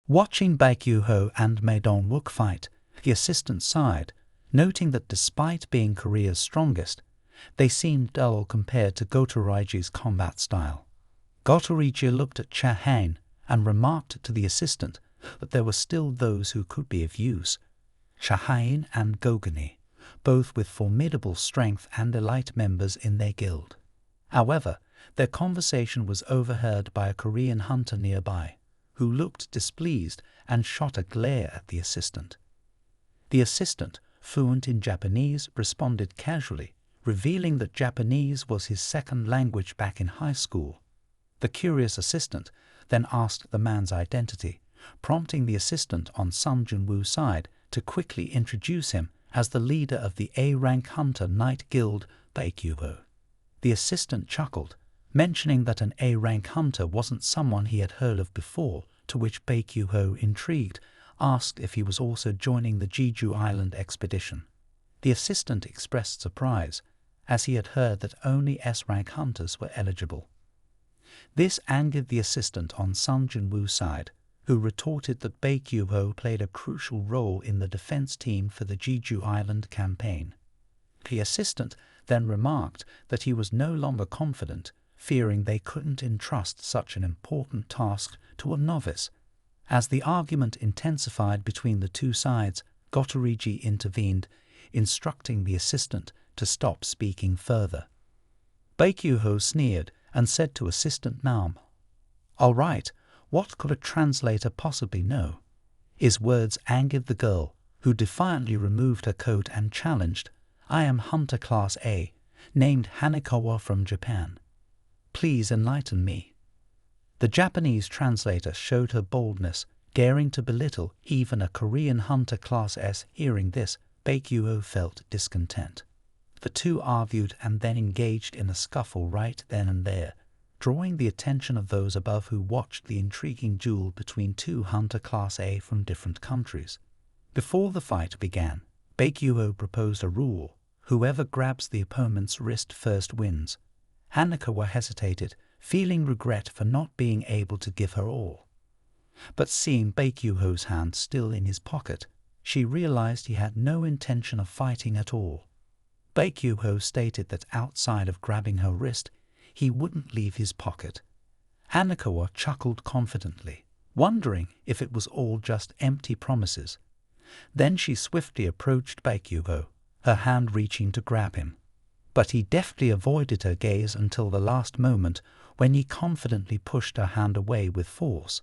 Watching Baekhyun and Ma Dong-wook fight, the assistant sighed, noting that despite being Korea's strongest, they seemed dull compared to Gotoriji's combat style. Gotoriji looked at Cha Hain and remarked to the assistant that there were still those who could be of use. Cha Hain and Gogani, both with formidable strength and elite members in their guild. However, their conversation was overheard by a Korean hunter nearby, who looked displeased and shot a glare at the assistant. The assistant, fluent in Japanese, responded casually, revealing that Japanese was his second language back in high school. The curious assistant then asked the man's identity, prompting the assistant on Sung Jin Woo's side to quickly introduce him as the leader of the A-rank hunter Knight Guild, Baekhyun. The assistant chuckled, mentioning that an A-rank hunter wasn't someone he had heard of before, to which Baekhyun, intrigued, asked if he was also joining the Jeju Island expedition. The assistant expressed surprise, as he had heard that only S-rank hunters were eligible. This angered the assistant on Sung Jin Woo's side, who retorted that Baekhyun played a crucial role in the defense team for the Jeju Island campaign. The assistant then remarked that he was no longer confident, fearing they couldn't entrust such an important task to a novice. As the argument intensified between the two sides, Gotoriji intervened, instructing the assistant to stop speaking further. Baekhyun sneered and said to Assistant Nam, "All right, what could a translator possibly know?" His words angered the girl, who defiantly removed her coat and challenged, "I am Hunter Class A, named Hanekawa from Japan. Please enlighten me." The Japanese translator showed her boldness, daring to belittle even a Korean Hunter Class S. Hearing this, Baekhyun felt discontent. The two argued and then engaged in a scuffle right then and there, drawing the attention of those above who watched the intriguing duel between two Hunter Class A from different countries. Before the fight began, Baekhyun proposed a rule: whoever grabs the opponent's wrist first wins. Hanekawa hesitated, feeling regret for not being able to give her all. But seeing Baekhyun's hand still in his pocket, she realized he had no intention of fighting at all. Baekhyun stated that outside of grabbing her wrist, he wouldn't leave his pocket. Hanekawa chuckled confidently, wondering if it was all just empty promises. Then she swiftly approached Baekhyun, her hand reaching to grab him. But he deftly avoided her gaze until the last moment, when he confidently pushed her hand away with force.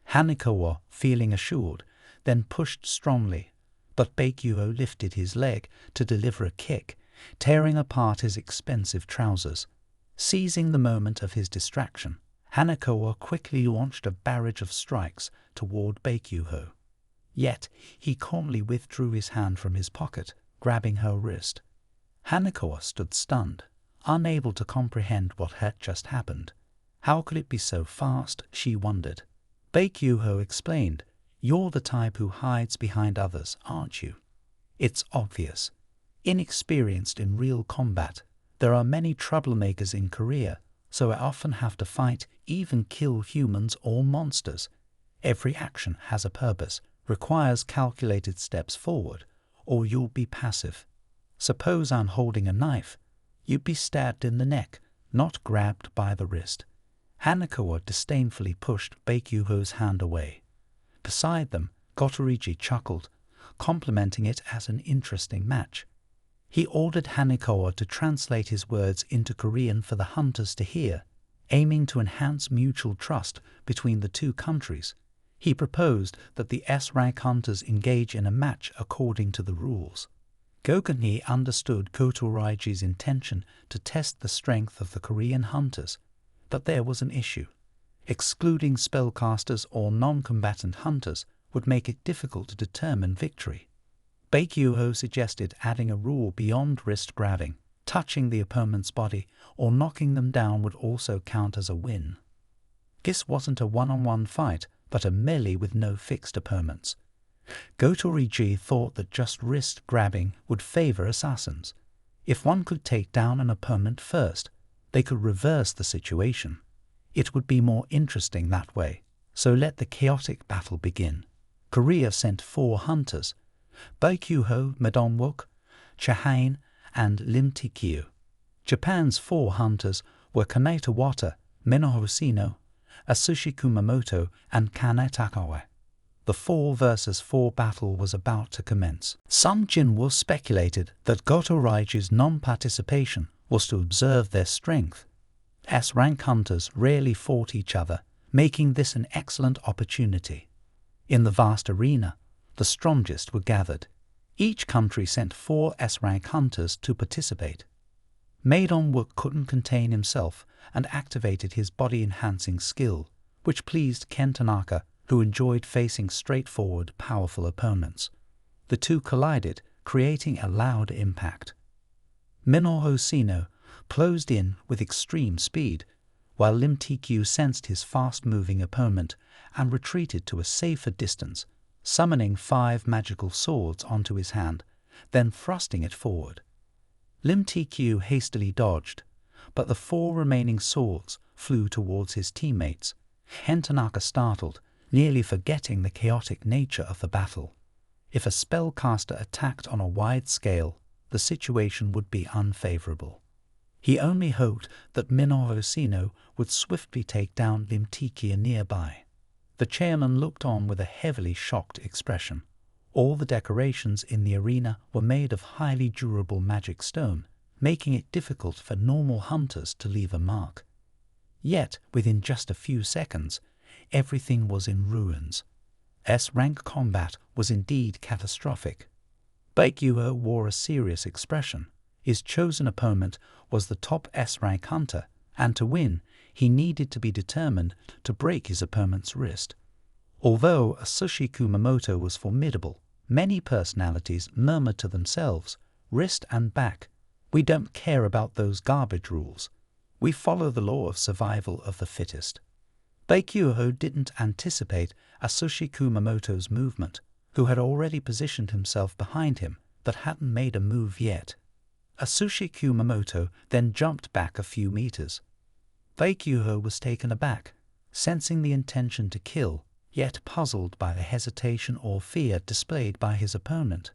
Hanekawa, feeling assured, then pushed strongly, but Baekhyun lifted his leg to deliver a kick, tearing apart his expensive trousers. Seizing the moment of his distraction, Hanekawa quickly launched a barrage of strikes toward Baekhyun. Yet he calmly withdrew his hand from his pocket, grabbing her wrist. Hanekawa stood stunned, unable to comprehend what had just happened. How could it be so fast, she wondered. Baekhyun explained, "You're the type who hides behind others, aren't you? It's obvious. Inexperienced in real combat, there are many troublemakers in Korea, so I often have to fight, even kill humans or monsters. Every action has a purpose, requires calculated steps forward, or you'll be passive. Suppose I'm holding a knife. You'd be stabbed in the neck, not grabbed by the wrist." Hanekawa disdainfully pushed Baekhyun's hand away. Beside them, Gotoriji chuckled, complimenting it as an interesting match. He ordered Hanekawa to translate his words into Korean for the hunters to hear, aiming to enhance mutual trust between the two countries. He proposed that the S-rank hunters engage in a match according to the rules. Gogani understood Gotoriji's intention to test the strength of the Korean hunters, but there was an issue. Excluding spellcasters or non-combatant hunters would make it difficult to determine victory. Baekhyun suggested adding a rule beyond wrist grabbing. Touching the opponent's body or knocking them down would also count as a win. This wasn't a one-on-one fight, but a melee with no fixed opponents. Gotoriji thought that just wrist grabbing would favor assassins. If one could take down an opponent first, they could reverse the situation. It would be more interesting that way. So let the chaotic battle begin. Korea sent 4 hunters, Baekhyuho, ManhWa, Chahain, and Lim Tae-kyu. Japan's 4 hunters were Kanata Wata, Minoru Sino, Atsushi Kumamoto, and Kane Takawa. The 4 versus 4 battle was about to commence. Sung Jin Woo speculated that Goto Raiju's non-participation was to observe their strength. S-rank hunters rarely fought each other, making this an excellent opportunity. In the vast arena, the strongest were gathered. Each country sent 4 S-rank hunters to participate. ManhWa couldn't contain himself and activated his body-enhancing skill, which pleased Ken Tanaka, who enjoyed facing straightforward, powerful opponents. The two collided, creating a loud impact. Minoru Sino closed in with extreme speed, while Lim Tae-kyu sensed his fast-moving opponent and retreated to a safer distance, summoning 5 magical swords onto his hand, then thrusting it forward. Lim Tae-kyu hastily dodged, but the 4 remaining swords flew towards his teammates. Ken Tanaka startled, nearly forgetting the chaotic nature of the battle. If a spellcaster attacked on a wide scale, the situation would be unfavorable. He only hoped that Minoru Sino would swiftly take down Lim Tae-kyu nearby. The chairman looked on with a heavily shocked expression. All the decorations in the arena were made of highly durable magic stone, making it difficult for normal hunters to leave a mark. Yet, within just a few seconds, everything was in ruins. S-rank combat was indeed catastrophic. Baekhyuho wore a serious expression. His chosen opponent was the top S-rank hunter, and to win, he needed to be determined to break his opponent's wrist. Although Atsushi Kumamoto was formidable, many personalities murmured to themselves, "Wrist and back. We don't care about those garbage rules. We follow the law of survival of the fittest." Baekhyuho didn't anticipate Atsushi Kumamoto's movement, who had already positioned himself behind him but hadn't made a move yet. Atsushi Kumamoto then jumped back a few meters. Baekhyuho was taken aback, sensing the intention to kill, yet puzzled by the hesitation or fear displayed by his opponent.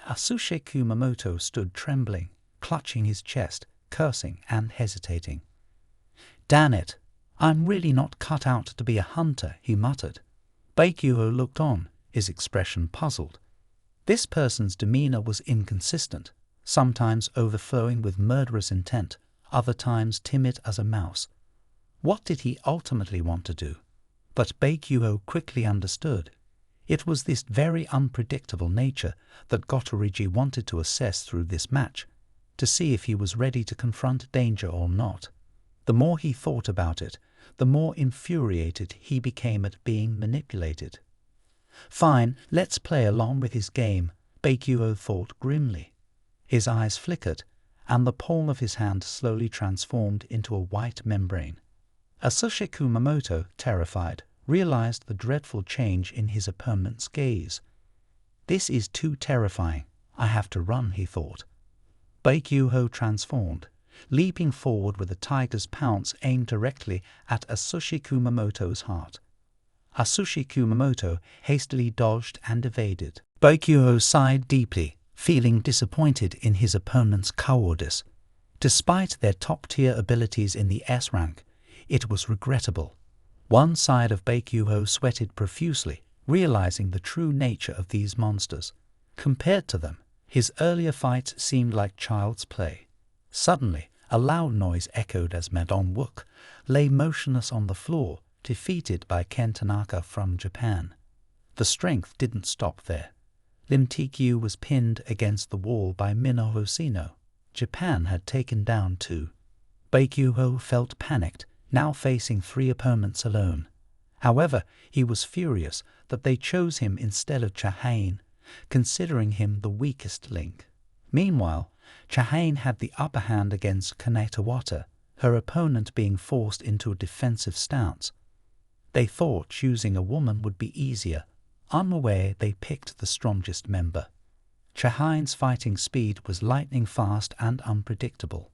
Atsushi Kumamoto stood trembling, clutching his chest, cursing and hesitating. "Damn it, I'm really not cut out to be a hunter," he muttered. Baekhyuho looked on, his expression puzzled. This person's demeanor was inconsistent, sometimes overflowing with murderous intent, other times timid as a mouse. What did he ultimately want to do? But Baekhyuho quickly understood. It was this very unpredictable nature that Gotorigi wanted to assess through this match, to see if he was ready to confront danger or not. The more he thought about it, the more infuriated he became at being manipulated. "Fine, let's play along with his game," Baekhyuho thought grimly. His eyes flickered, and the palm of his hand slowly transformed into a white membrane. Atsushi Kumamoto, terrified, realized the dreadful change in his opponent's gaze. "This is too terrifying. I have to run," he thought. Baekhyuho transformed, leaping forward with a tiger's pounce aimed directly at Atsushi Kumamoto's heart. Atsushi Kumamoto hastily dodged and evaded. Baekhyuho sighed deeply, feeling disappointed in his opponent's cowardice. Despite their top-tier abilities in the S-rank, it was regrettable. One side of Baekhyuho sweated profusely, realizing the true nature of these monsters. Compared to them, his earlier fights seemed like child's play. Suddenly, a loud noise echoed as ManhWa lay motionless on the floor, defeated by Ken Tanaka from Japan. The strength didn't stop there. Lim Tae-kyu was pinned against the wall by Minoru Sino. Japan had taken down 2. Baekhyuho felt panicked, now facing 3 opponents alone. However, he was furious that they chose him instead of Chahain, considering him the weakest link. Meanwhile, Chahain had the upper hand against Kanata Wata, her opponent being forced into a defensive stance. They thought choosing a woman would be easier. Unaware, they picked the strongest member. Chahain's fighting speed was lightning fast and unpredictable.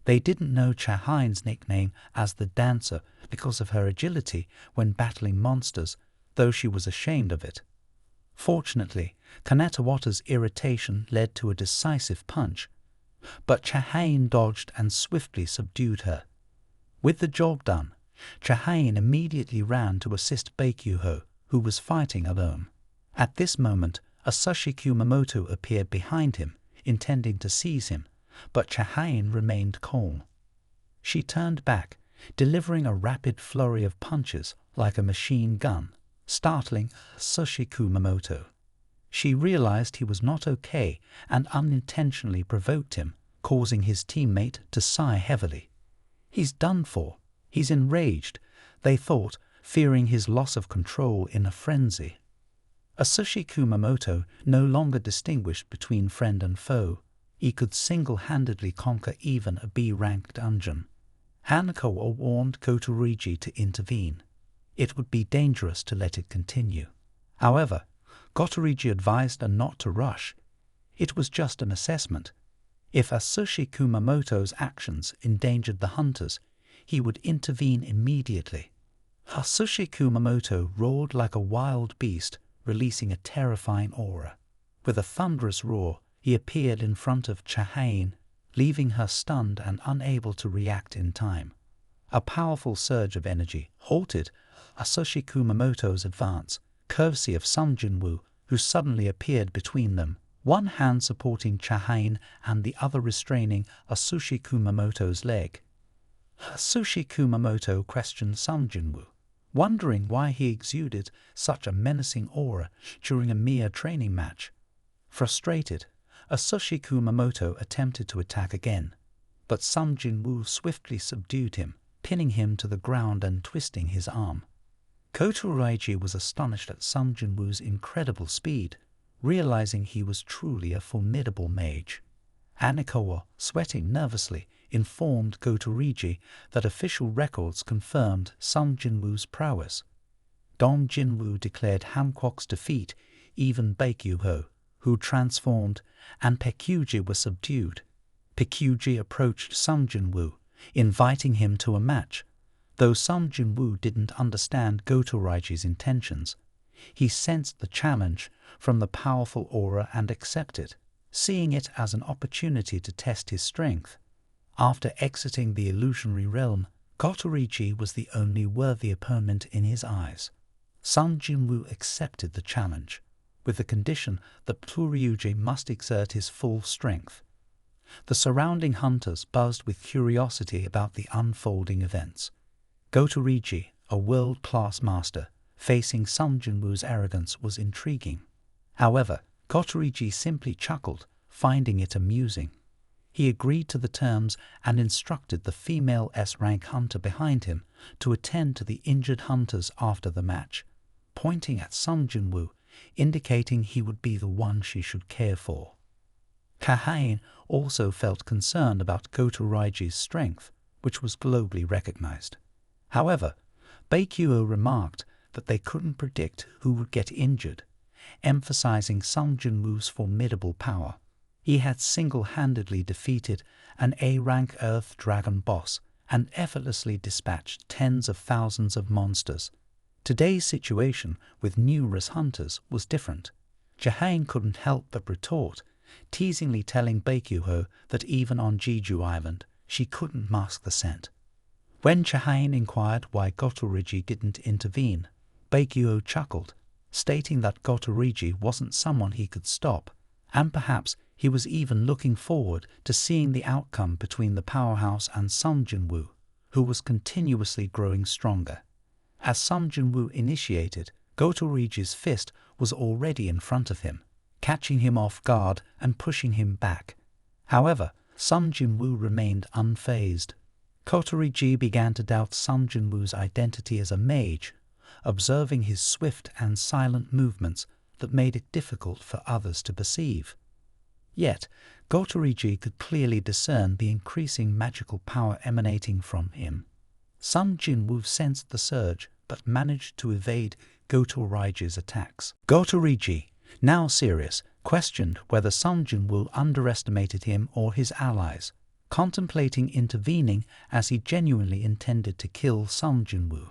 They didn't know Chahain's nickname as the Dancer because of her agility when battling monsters, though she was ashamed of it. Fortunately, Kanetawata's irritation led to a decisive punch, but Chahain dodged and swiftly subdued her. With the job done, Chahain immediately ran to assist Baekhyuho, who was fighting alone. At this moment, Asushi Kumamoto appeared behind him, intending to seize him, but Chahain remained calm. She turned back, delivering a rapid flurry of punches like a machine gun, startling Asushi Kumamoto. She realized he was not okay and unintentionally provoked him, causing his teammate to sigh heavily. He's done for. He's enraged, they thought, fearing his loss of control in a frenzy. Asushi Kumamoto no longer distinguished between friend and foe. He could single-handedly conquer even a B-rank dungeon. Hanako warned Gotorigi to intervene. It would be dangerous to let it continue. However, Gotorigi advised her not to rush. It was just an assessment. If Asushi Kumamoto's actions endangered the hunters, he would intervene immediately. Asushi Kumamoto roared like a wild beast, releasing a terrifying aura. With a thunderous roar, he appeared in front of Chahain, leaving her stunned and unable to react in time. A powerful surge of energy halted Asushi Kumamoto's advance, courtesy of Sung Jin Woo, who suddenly appeared between them, one hand supporting Chahain and the other restraining Asushi Kumamoto's leg. Asushi Kumamoto questioned Sung Jin Woo, wondering why he exuded such a menacing aura during a mere training match. Frustrated, Asushi Kumamoto attempted to attack again, but Sung Jin Woo swiftly subdued him, pinning him to the ground and twisting his arm. Gotorigi was astonished at Sung Jin Woo's incredible speed, realizing he was truly a formidable mage. Hanako, sweating nervously, informed Gotorigi that official records confirmed Sung Jin Woo's prowess. Dong Jin Woo declared Hankwok's defeat, even Baekhyuho, who transformed, and Pekuji was subdued. Pekuji approached Sung Jin Woo, inviting him to a match. Though Sung Jin Woo didn't understand Gotorigi's intentions, he sensed the challenge from the powerful aura and accepted, seeing it as an opportunity to test his strength. After exiting the illusionary realm, Gotorigi was the only worthy opponent in his eyes. Sung Jin Woo accepted the challenge, with the condition that Tsurugi must exert his full strength. The surrounding hunters buzzed with curiosity about the unfolding events. Gotorigi, a world-class master, facing Sung Jin Woo's arrogance was intriguing. However, Gotorigi simply chuckled, finding it amusing. He agreed to the terms and instructed the female S-rank hunter behind him to attend to the injured hunters after the match, pointing at Sung Jin Woo, indicating he would be the one she should care for. Chahain also felt concerned about Gotorigi's strength, which was globally recognized. However, Baekhyuho remarked that they couldn't predict who would get injured, emphasizing Sung Jin Woo's formidable power. He had single-handedly defeated an A-rank Earth Dragon boss and effortlessly dispatched tens of thousands of monsters. Today's situation with numerous hunters was different. Chahain couldn't help but retort, teasingly telling Baekhyuho that even on Jeju Island, she couldn't mask the scent. When Chahain inquired why Gotorigi didn't intervene, Baekhyuho chuckled, stating that Gotorigi wasn't someone he could stop, and perhaps he was even looking forward to seeing the outcome between the powerhouse and Sung Jin Woo, who was continuously growing stronger. As Sung Jin Woo initiated, Gotorigi's fist was already in front of him, catching him off guard and pushing him back. However, Sung Jin Woo remained unfazed. Gotorigi began to doubt Sung Jin Woo's identity as a mage, observing his swift and silent movements that made it difficult for others to perceive. Yet, Gotorigi could clearly discern the increasing magical power emanating from him. Sung Jin Woo sensed the surge, but managed to evade Gotorigi's attacks. Gotorigi, now serious, questioned whether Sung Jin Woo underestimated him or his allies. contemplating intervening as he genuinely intended to kill Sung Jin Woo.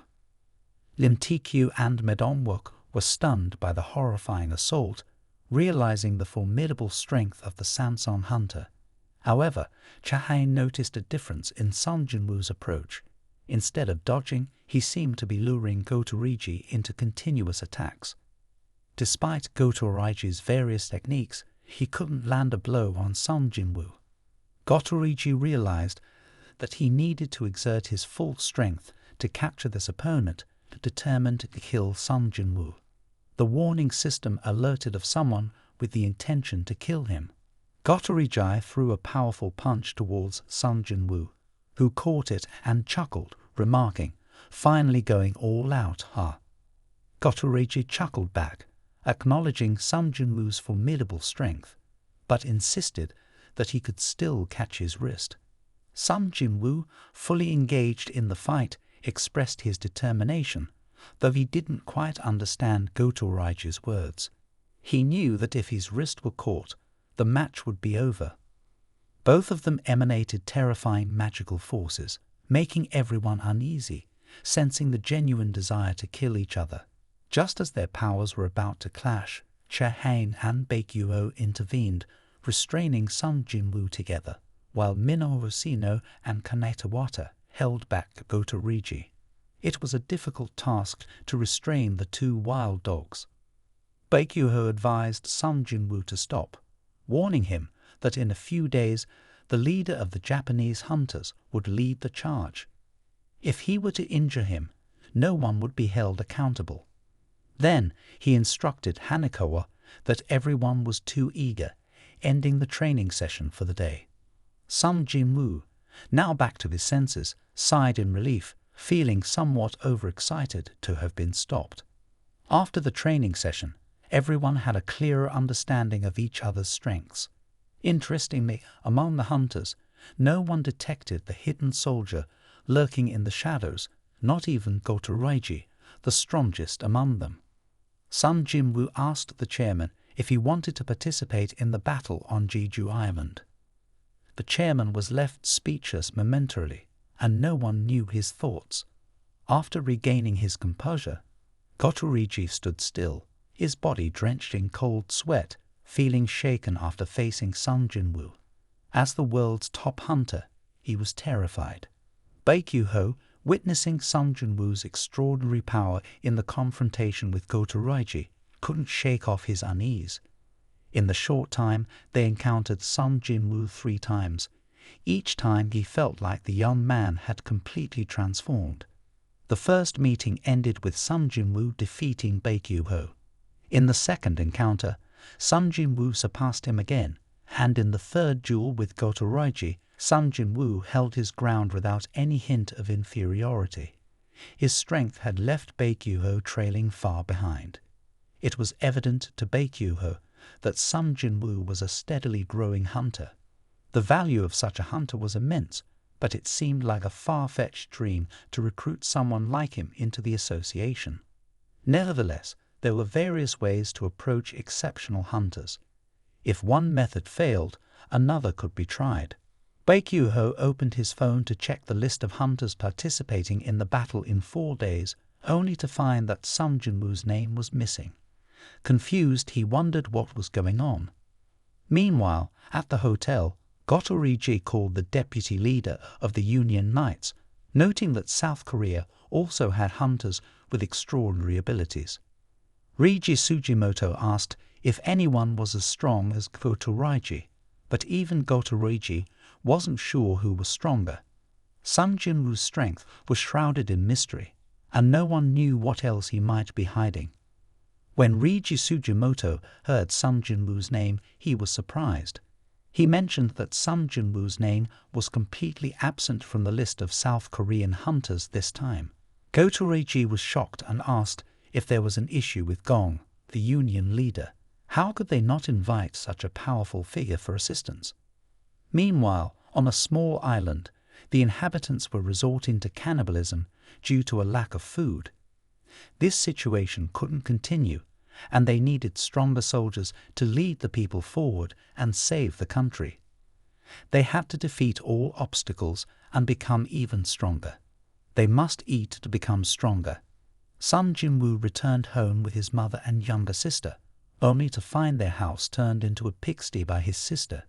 Lim Tae-kyu and ManhWa were stunned by the horrifying assault, realizing the formidable strength of the Samson hunter. However, Cha-hae noticed a difference in Sung Jin Woo's approach. Instead of dodging, he seemed to be luring Gotorigi into continuous attacks. Despite Gotorigi's various techniques, he couldn't land a blow on Sung Jin Woo. Gotorigi realized that he needed to exert his full strength to capture this opponent, determined to kill Sung Jin Woo. The warning system alerted of someone with the intention to kill him. Gotorigi threw a powerful punch towards Sung Jin Woo, who caught it and chuckled, remarking, "Finally going all out, huh?" Gotorigi chuckled back, acknowledging Sung Jin Woo's formidable strength, but insisted that he could still catch his wrist. Sung Jin Woo, fully engaged in the fight, expressed his determination, though he didn't quite understand Gotorigi's words. He knew that if his wrist were caught, the match would be over. Both of them emanated terrifying magical forces, making everyone uneasy, sensing the genuine desire to kill each other. Just as their powers were about to clash, Cha-hae and Baekhyun intervened, restraining Sung Jin Woo together, while ManhWa and Kanetawata held back Gotorigi. It was a difficult task to restrain the two wild dogs. Baekhyun advised Sung Jin Woo to stop, warning him that in a few days the leader of the Japanese hunters would lead the charge. If he were to injure him, no one would be held accountable. Then he instructed Hanekawa that everyone was too eager, ending the training session for the day. Sung Jin Woo, now back to his senses, sighed in relief, feeling somewhat overexcited to have been stopped. After the training session, everyone had a clearer understanding of each other's strengths. Interestingly, among the hunters, no one detected the hidden soldier lurking in the shadows, not even Gotorigi, the strongest among them. Sung Jin Woo asked the chairman if he wanted to participate in the battle on Jeju Island. The chairman was left speechless momentarily, and no one knew his thoughts. After regaining his composure, Gotorigi stood still, his body drenched in cold sweat, feeling shaken after facing Sung Jin Woo. As the world's top hunter, he was terrified. Baekhyun, witnessing Sung Jin Woo's extraordinary power in the confrontation with Gotorigi, couldn't shake off his unease. In the short time, they encountered Sung Jin Woo 3 times. Each time he felt like the young man had completely transformed. The first meeting ended with Sung Jin Woo defeating Baekhyun. In the second encounter, Sung Jin Woo surpassed him again, and in the third duel with Gotorigi, Sung Jin Woo held his ground without any hint of inferiority. His strength had left Baekhyun trailing far behind. It was evident to Baekhyun that Sung Jin Woo was a steadily growing hunter. The value of such a hunter was immense, but it seemed like a far-fetched dream to recruit someone like him into the association. Nevertheless, there were various ways to approach exceptional hunters. If one method failed, another could be tried. Baekhyun opened his phone to check the list of hunters participating in the battle in 4 days, only to find that Sung Jin Woo's name was missing. Confused, he wondered what was going on. Meanwhile, at the hotel, Gotorigi called the deputy leader of the Union Knights, noting that South Korea also had hunters with extraordinary abilities. Rigi Sugimoto asked if anyone was as strong as Gotorigi, but even Gotorigi wasn't sure who was stronger. Sung Jin Woo's strength was shrouded in mystery, and no one knew what else he might be hiding. When Rigi Sugimoto heard Sung Jin Woo's name, he was surprised. He mentioned that Sung Jin Woo's name was completely absent from the list of South Korean hunters this time. Gotorigi was shocked and asked if there was an issue with Gong, the Union leader. How could they not invite such a powerful figure for assistance? Meanwhile, on a small island, the inhabitants were resorting to cannibalism due to a lack of food. This situation couldn't continue, and they needed stronger soldiers to lead the people forward and save the country. They had to defeat all obstacles and become even stronger. They must eat to become stronger. Sung Jin Woo returned home with his mother and younger sister, only to find their house turned into a pigsty by his sister.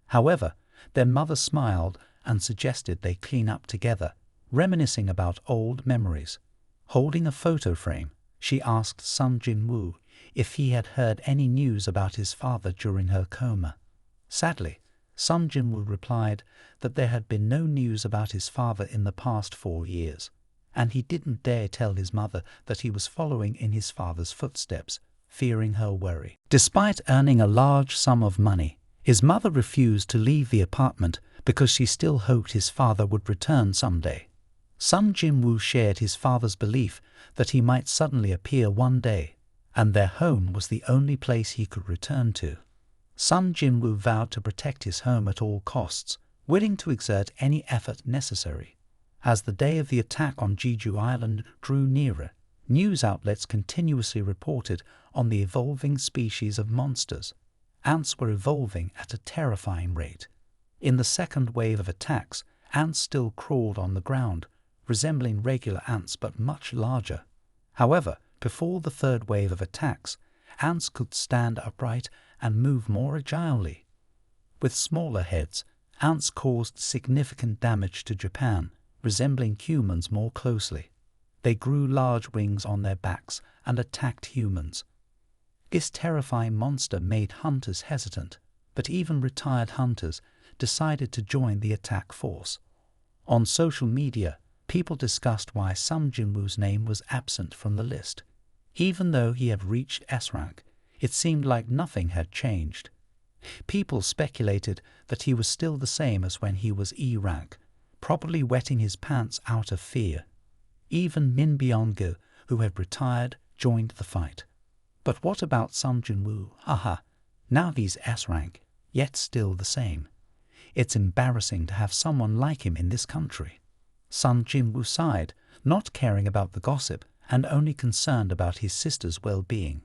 However, their mother smiled and suggested they clean up together, reminiscing about old memories. Holding a photo frame, she asked Sung Jin Woo if he had heard any news about his father during her coma. Sadly, Sung Jin Woo replied that there had been no news about his father in the past 4 years, and he didn't dare tell his mother that he was following in his father's footsteps, fearing her worry. Despite earning a large sum of money, his mother refused to leave the apartment because she still hoped his father would return someday. Sung Jin Woo shared his father's belief that he might suddenly appear one day, and their home was the only place he could return to. Sung Jin Woo vowed to protect his home at all costs, willing to exert any effort necessary. As the day of the attack on Jeju Island drew nearer, news outlets continuously reported on the evolving species of monsters. Ants were evolving at a terrifying rate. In the second wave of attacks, ants still crawled on the ground, resembling regular ants but much larger. However, before the third wave of attacks, ants could stand upright and move more agilely. With smaller heads, ants caused significant damage to Japan, resembling humans more closely. They grew large wings on their backs and attacked humans. This terrifying monster made hunters hesitant, but even retired hunters decided to join the attack force. On social media, people discussed why Sung Jin Woo's name was absent from the list. Even though he had reached S rank, it seemed like nothing had changed. People speculated that he was still the same as when he was E rank, probably wetting his pants out of fear. Even Min Byung-gil, who had retired, joined the fight. But what about Sung Jin Woo? Haha, now he's S rank, yet still the same. It's embarrassing to have someone like him in this country. Sung Jin Woo sighed, not caring about the gossip and only concerned about his sister's well-being.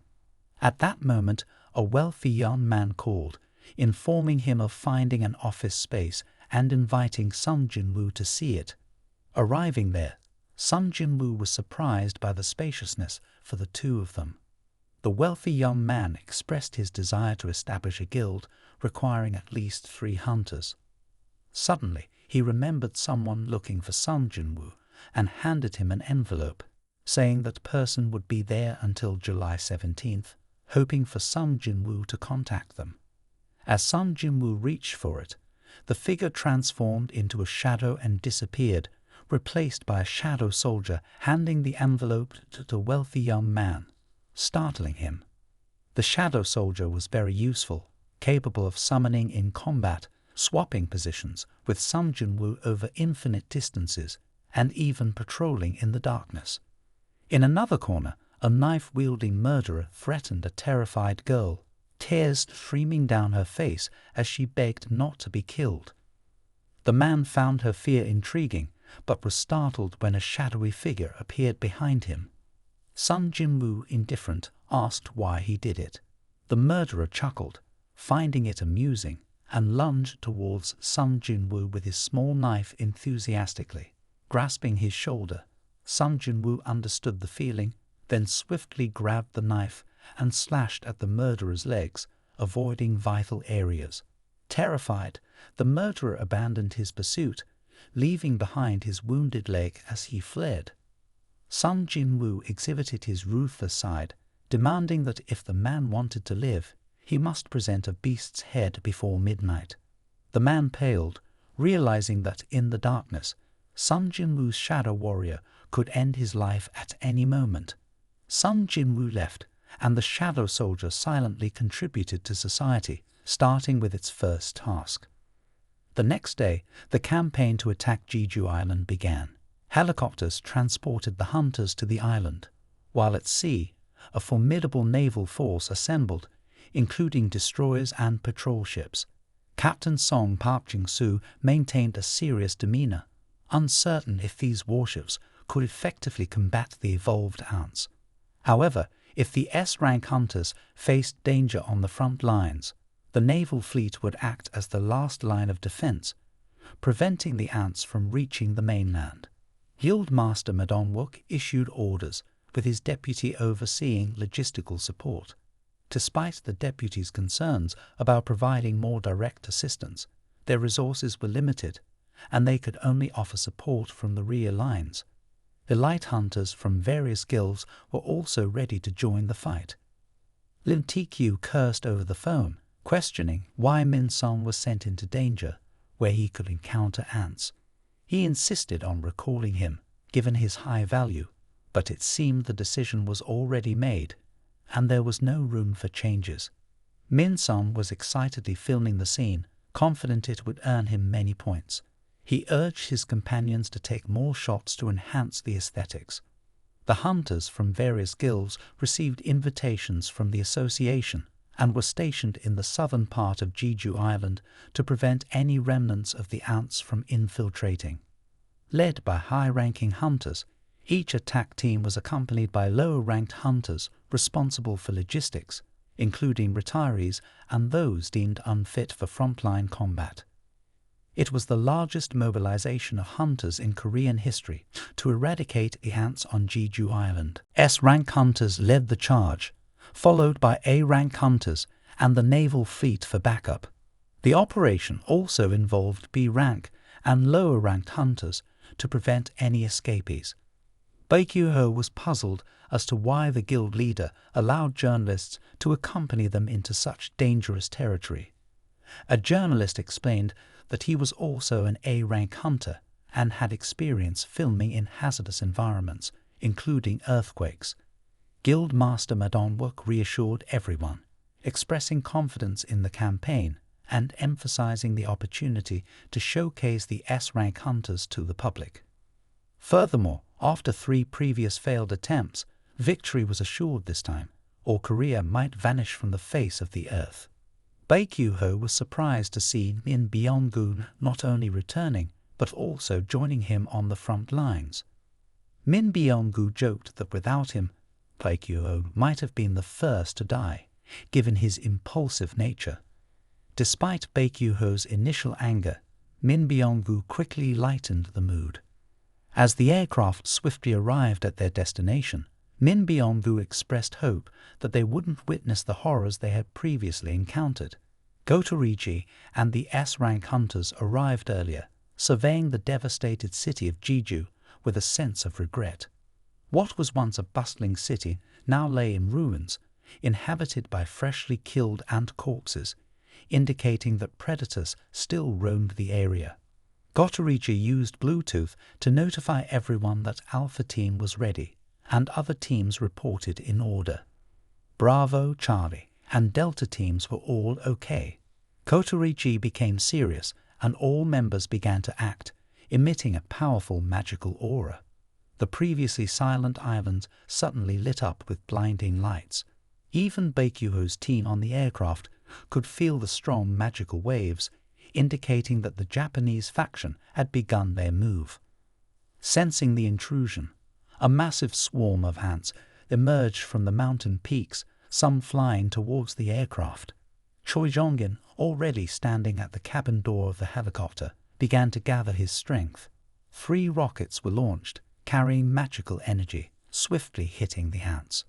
At that moment, a wealthy young man called, informing him of finding an office space and inviting Sung Jin Woo to see it. Arriving there, Sung Jin Woo was surprised by the spaciousness for the two of them. The wealthy young man expressed his desire to establish a guild requiring at least 3 hunters. Suddenly, he remembered someone looking for Sung Jin Woo and handed him an envelope, saying that person would be there until July 17th, hoping for Sung Jin Woo to contact them. As Sung Jin Woo reached for it, the figure transformed into a shadow and disappeared, replaced by a shadow soldier handing the envelope to the wealthy young man, startling him. The shadow soldier was very useful, capable of summoning in combat, swapping positions with Sung Jin Woo over infinite distances, and even patrolling in the darkness. In another corner, a knife-wielding murderer threatened a terrified girl, tears streaming down her face as she begged not to be killed. The man found her fear intriguing, but was startled when a shadowy figure appeared behind him. Sung Jin Woo, indifferent, asked why he did it. The murderer chuckled, finding it amusing, and lunged towards Sung Jin Woo with his small knife enthusiastically. Grasping his shoulder, Sung Jin Woo understood the feeling, then swiftly grabbed the knife and slashed at the murderer's legs, avoiding vital areas. Terrified, the murderer abandoned his pursuit, leaving behind his wounded leg as he fled. Sung Jin Woo exhibited his ruthless side, demanding that if the man wanted to live, he must present a beast's head before midnight. The man paled, realizing that in the darkness, Sung Jin Woo's shadow warrior could end his life at any moment. Sung Jin Woo left, and the shadow soldier silently contributed to society, starting with its first task. The next day, the campaign to attack Jeju Island began. Helicopters transported the hunters to the island, while at sea, a formidable naval force assembled, including destroyers and patrol ships. Captain Song Park Jing-soo maintained a serious demeanor, uncertain if these warships could effectively combat the evolved ants. However, if the S-rank hunters faced danger on the front lines, The naval fleet would act as the last line of defense, preventing the ants from reaching the mainland. Guildmaster ManhWa issued orders, with his deputy overseeing logistical support. Despite the deputy's concerns about providing more direct assistance, their resources were limited, and they could only offer support from the rear lines. The light hunters from various guilds were also ready to join the fight. Lim Tikyu cursed over the phone, questioning why Min Sung was sent into danger, where he could encounter ants. He insisted on recalling him, given his high value, but it seemed the decision was already made, and there was no room for changes. Min Sung was excitedly filming the scene, confident it would earn him many points. He urged his companions to take more shots to enhance the aesthetics. The hunters from various guilds received invitations from the association and were stationed in the southern part of Jeju Island to prevent any remnants of the ants from infiltrating. Led by high-ranking hunters, each attack team was accompanied by lower-ranked hunters responsible for logistics, including retirees and those deemed unfit for frontline combat. It was the largest mobilization of hunters in Korean history to eradicate the ants on Jeju Island. S-rank hunters led the charge, followed by A-rank hunters and the naval fleet for backup. The operation also involved B-rank and lower-ranked hunters to prevent any escapees. Baekhyun was puzzled as to why the guild leader allowed journalists to accompany them into such dangerous territory. A journalist explained that he was also an A-rank hunter and had experience filming in hazardous environments, including earthquakes. Guildmaster ManhWa reassured everyone, expressing confidence in the campaign and emphasizing the opportunity to showcase the S-rank hunters to the public. Furthermore, after 3 previous failed attempts, victory was assured this time, or Korea might vanish from the face of the earth. Baekhyun was surprised to see Min Byung-gu not only returning, but also joining him on the front lines. Min Byung-gu joked that without him, Baekhyun might have been the first to die, given his impulsive nature. Despite Baekhyun's initial anger, Min Byung-gu quickly lightened the mood. As the aircraft swiftly arrived at their destination, Min Byung-gu expressed hope that they wouldn't witness the horrors they had previously encountered. Gotoriji and the S-rank hunters arrived earlier, surveying the devastated city of Jeju with a sense of regret. What was once a bustling city now lay in ruins, inhabited by freshly killed ant corpses, indicating that predators still roamed the area. Gotoriji used Bluetooth to notify everyone that Alpha Team was ready, and other teams reported in order. Bravo, Charlie, and Delta teams were all okay. Gotoriji became serious, and all members began to act, emitting a powerful magical aura. The previously silent islands suddenly lit up with blinding lights. Even Baekhyun's team on the aircraft could feel the strong magical waves, indicating that the Japanese faction had begun their move. Sensing the intrusion, a massive swarm of ants emerged from the mountain peaks, some flying towards the aircraft. Choi Jong-in, already standing at the cabin door of the helicopter, began to gather his strength. 3 rockets were launched, carrying magical energy, swiftly hitting the ants.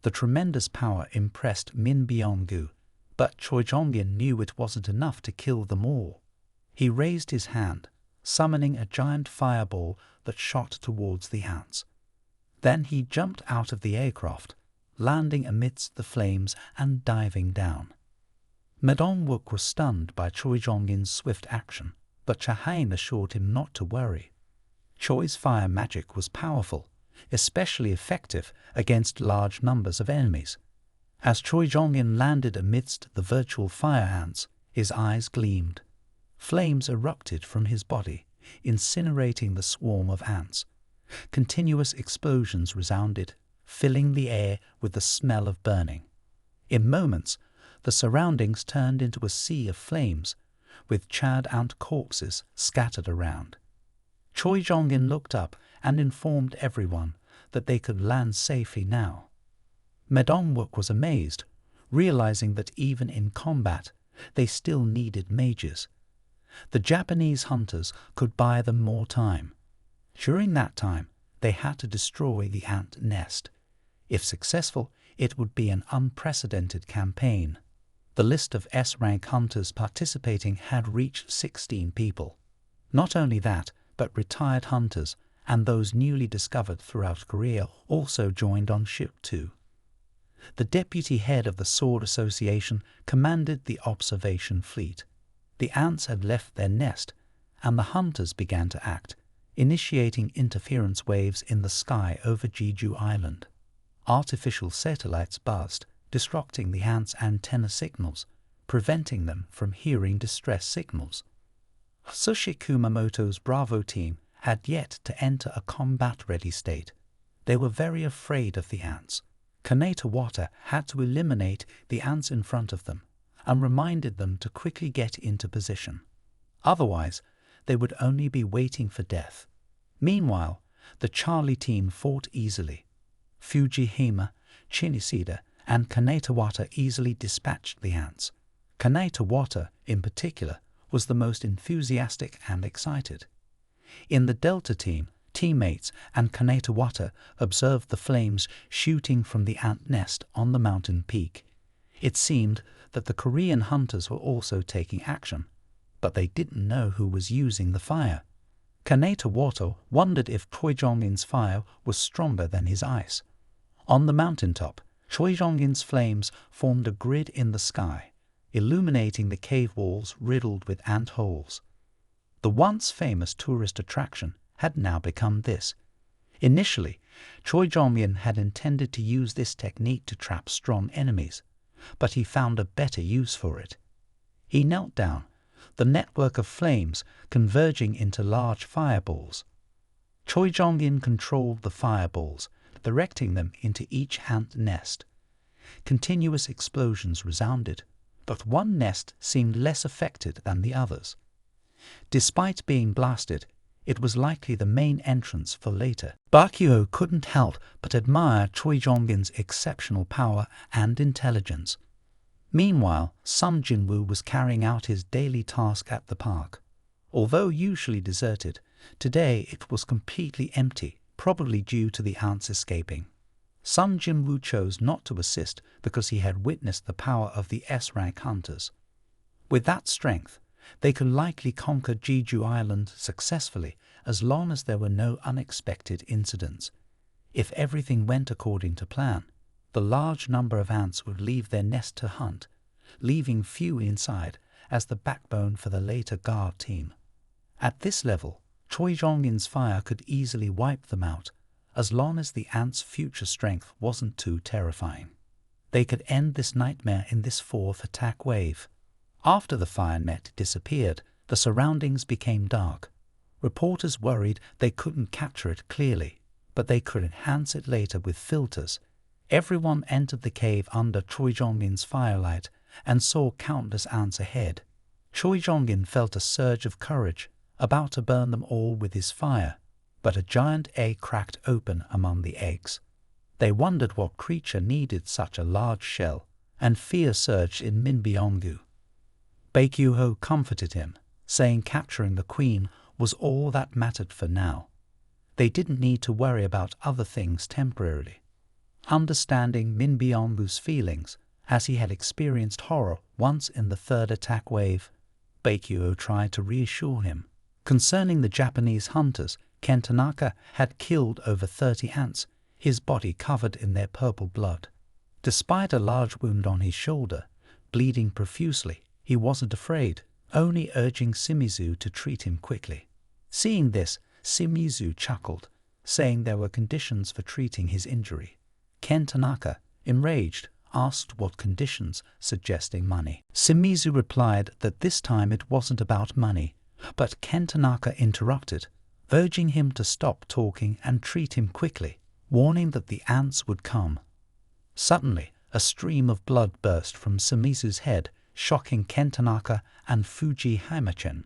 The tremendous power impressed Min Byung-gu, but Choi Jong-in knew it wasn't enough to kill them all. He raised his hand, summoning a giant fireball that shot towards the ants. Then he jumped out of the aircraft, landing amidst the flames and diving down. ManhWa was stunned by Choi Jong-in's swift action, but Chahain assured him not to worry. Choi's fire magic was powerful, especially effective against large numbers of enemies. As Choi Jong-in landed amidst the virtual fire ants, his eyes gleamed. Flames erupted from his body, incinerating the swarm of ants. Continuous explosions resounded, filling the air with the smell of burning. In moments, the surroundings turned into a sea of flames, with charred ant corpses scattered around. Choi Jong-in looked up and informed everyone that they could land safely now. ManhWa was amazed, realizing that even in combat, they still needed mages. The Japanese hunters could buy them more time. During that time, they had to destroy the ant nest. If successful, it would be an unprecedented campaign. The list of S-rank hunters participating had reached 16 people. Not only that, but retired hunters and those newly discovered throughout Korea also joined on ship too. The deputy head of the Sword Association commanded the observation fleet. The ants had left their nest, and the hunters began to act, initiating interference waves in the sky over Jeju Island. Artificial satellites buzzed, disrupting the ants' antenna signals, preventing them from hearing distress signals. Sushi Kumamoto's Bravo team had yet to enter a combat-ready state. They were very afraid of the ants. Kanata Wata had to eliminate the ants in front of them and reminded them to quickly get into position. Otherwise, they would only be waiting for death. Meanwhile, the Charlie team fought easily. Fujihime, Chinisida, and Kanata Wata easily dispatched the ants. Kanata Wata, in particular, was the most enthusiastic and excited. In the Delta team, teammates and Kanata Wata observed the flames shooting from the ant nest on the mountain peak. It seemed that the Korean hunters were also taking action, but they didn't know who was using the fire. Kanata Wata wondered if Choi Jong-in's fire was stronger than his ice. On the mountaintop, Choi Jong-in's flames formed a grid in the sky, illuminating the cave walls riddled with ant holes. The once famous tourist attraction had now become this. Initially, Choi Jong-in had intended to use this technique to trap strong enemies, but he found a better use for it. He knelt down, the network of flames converging into large fireballs. Choi Jong-in controlled the fireballs, directing them into each ant nest. Continuous explosions resounded, but one nest seemed less affected than the others. Despite being blasted, it was likely the main entrance for later. Bakyo couldn't help but admire Choi Jong-in's exceptional power and intelligence. Meanwhile, Sung Jin Woo was carrying out his daily task at the park. Although usually deserted, today it was completely empty, probably due to the ants escaping. Sung Jin Woo chose not to assist because he had witnessed the power of the S-rank hunters. With that strength, they could likely conquer Jeju Island successfully as long as there were no unexpected incidents. If everything went according to plan, the large number of ants would leave their nest to hunt, leaving few inside as the backbone for the later guard team. At this level, Choi Jong-in's fire could easily wipe them out, as long as the ants' future strength wasn't too terrifying. They could end this nightmare in this fourth attack wave. After the fire net disappeared, the surroundings became dark. Reporters worried they couldn't capture it clearly, but they could enhance it later with filters. Everyone entered the cave under Choi Jong-in's firelight and saw countless ants ahead. Choi Jong-in felt a surge of courage, about to burn them all with his fire, but a giant egg cracked open among the eggs. They wondered what creature needed such a large shell, and fear surged in Min Byung-gu. Baekyu-ho comforted him, saying capturing the queen was all that mattered for now. They didn't need to worry about other things temporarily. Understanding Min Byung-gu's feelings, as he had experienced horror once in the third attack wave, Baekyu-ho tried to reassure him. Concerning the Japanese hunters, Ken Tanaka had killed over 30 ants, his body covered in their purple blood. Despite a large wound on his shoulder, bleeding profusely, he wasn't afraid, only urging Shimizu to treat him quickly. Seeing this, Shimizu chuckled, saying there were conditions for treating his injury. Ken Tanaka, enraged, asked what conditions, suggesting money. Shimizu replied that this time it wasn't about money, but Ken Tanaka interrupted, urging him to stop talking and treat him quickly, warning that the ants would come. Suddenly, a stream of blood burst from Shimizu's head, shocking Ken Tanaka and Fujihime-chan.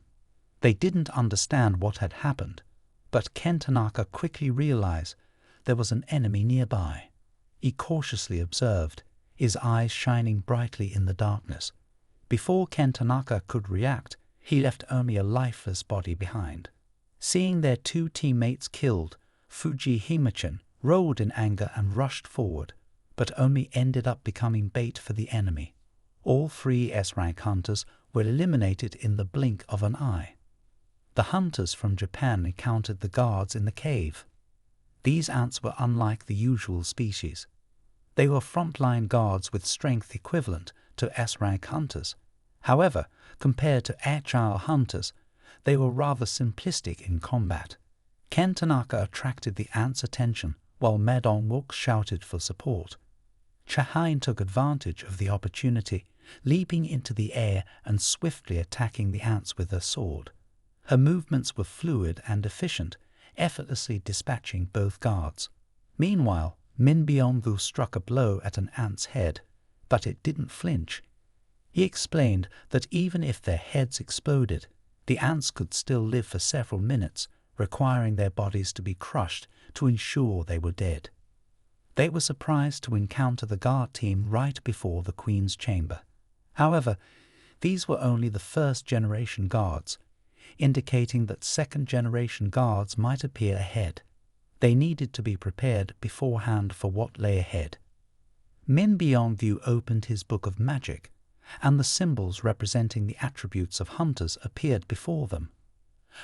They didn't understand what had happened, but Ken Tanaka quickly realized there was an enemy nearby. He cautiously observed, his eyes shining brightly in the darkness. Before Ken Tanaka could react, he left only a lifeless body behind. Seeing their two teammates killed, Fuji Himachin rolled in anger and rushed forward, but only ended up becoming bait for the enemy. All three S-rank hunters were eliminated in the blink of an eye. The hunters from Japan encountered the guards in the cave. These ants were unlike the usual species. They were frontline guards with strength equivalent to S-rank hunters. However, compared to agile hunters, they were rather simplistic in combat. Ken Tanaka attracted the ants' attention while Ma Dong-wook shouted for support. Cha-hain took advantage of the opportunity, leaping into the air and swiftly attacking the ants with her sword. Her movements were fluid and efficient, effortlessly dispatching both guards. Meanwhile, Min Byung-gu struck a blow at an ant's head, but it didn't flinch. He explained that even if their heads exploded, the ants could still live for several minutes, requiring their bodies to be crushed to ensure they were dead. They were surprised to encounter the guard team right before the Queen's chamber. However, these were only the first-generation guards, indicating that second-generation guards might appear ahead. They needed to be prepared beforehand for what lay ahead. Min Byung-gu opened his book of magic, and the symbols representing the attributes of hunters appeared before them.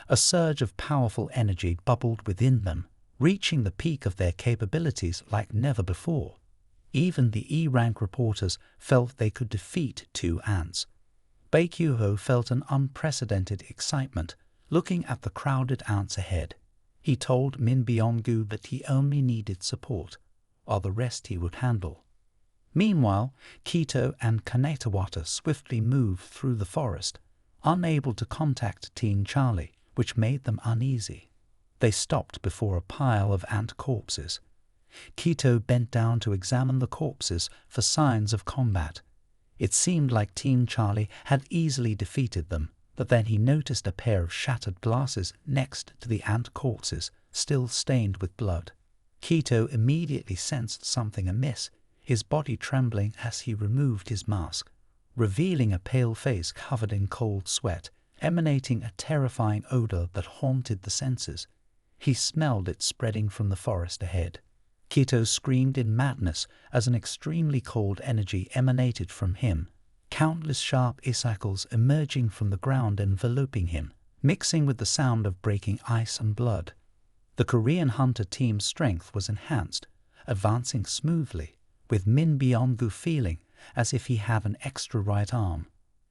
A surge of powerful energy bubbled within them, reaching the peak of their capabilities like never before. Even the E-rank reporters felt they could defeat two ants. Baekhyun felt an unprecedented excitement looking at the crowded ants ahead. He told Min Byung-gu that he only needed support, while the rest he would handle. Meanwhile, Kito and Kanetawata swiftly moved through the forest, unable to contact Team Charlie, which made them uneasy. They stopped before a pile of ant corpses. Kito bent down to examine the corpses for signs of combat. It seemed like Team Charlie had easily defeated them, but then he noticed a pair of shattered glasses next to the ant corpses, still stained with blood. Kito immediately sensed something amiss, his body trembling as he removed his mask, revealing a pale face covered in cold sweat, emanating a terrifying odor that haunted the senses. He smelled it spreading from the forest ahead. Kito screamed in madness as an extremely cold energy emanated from him, countless sharp icicles emerging from the ground enveloping him, mixing with the sound of breaking ice and blood. The Korean hunter team's strength was enhanced, advancing smoothly, with Min Byung-gu feeling as if he had an extra right arm.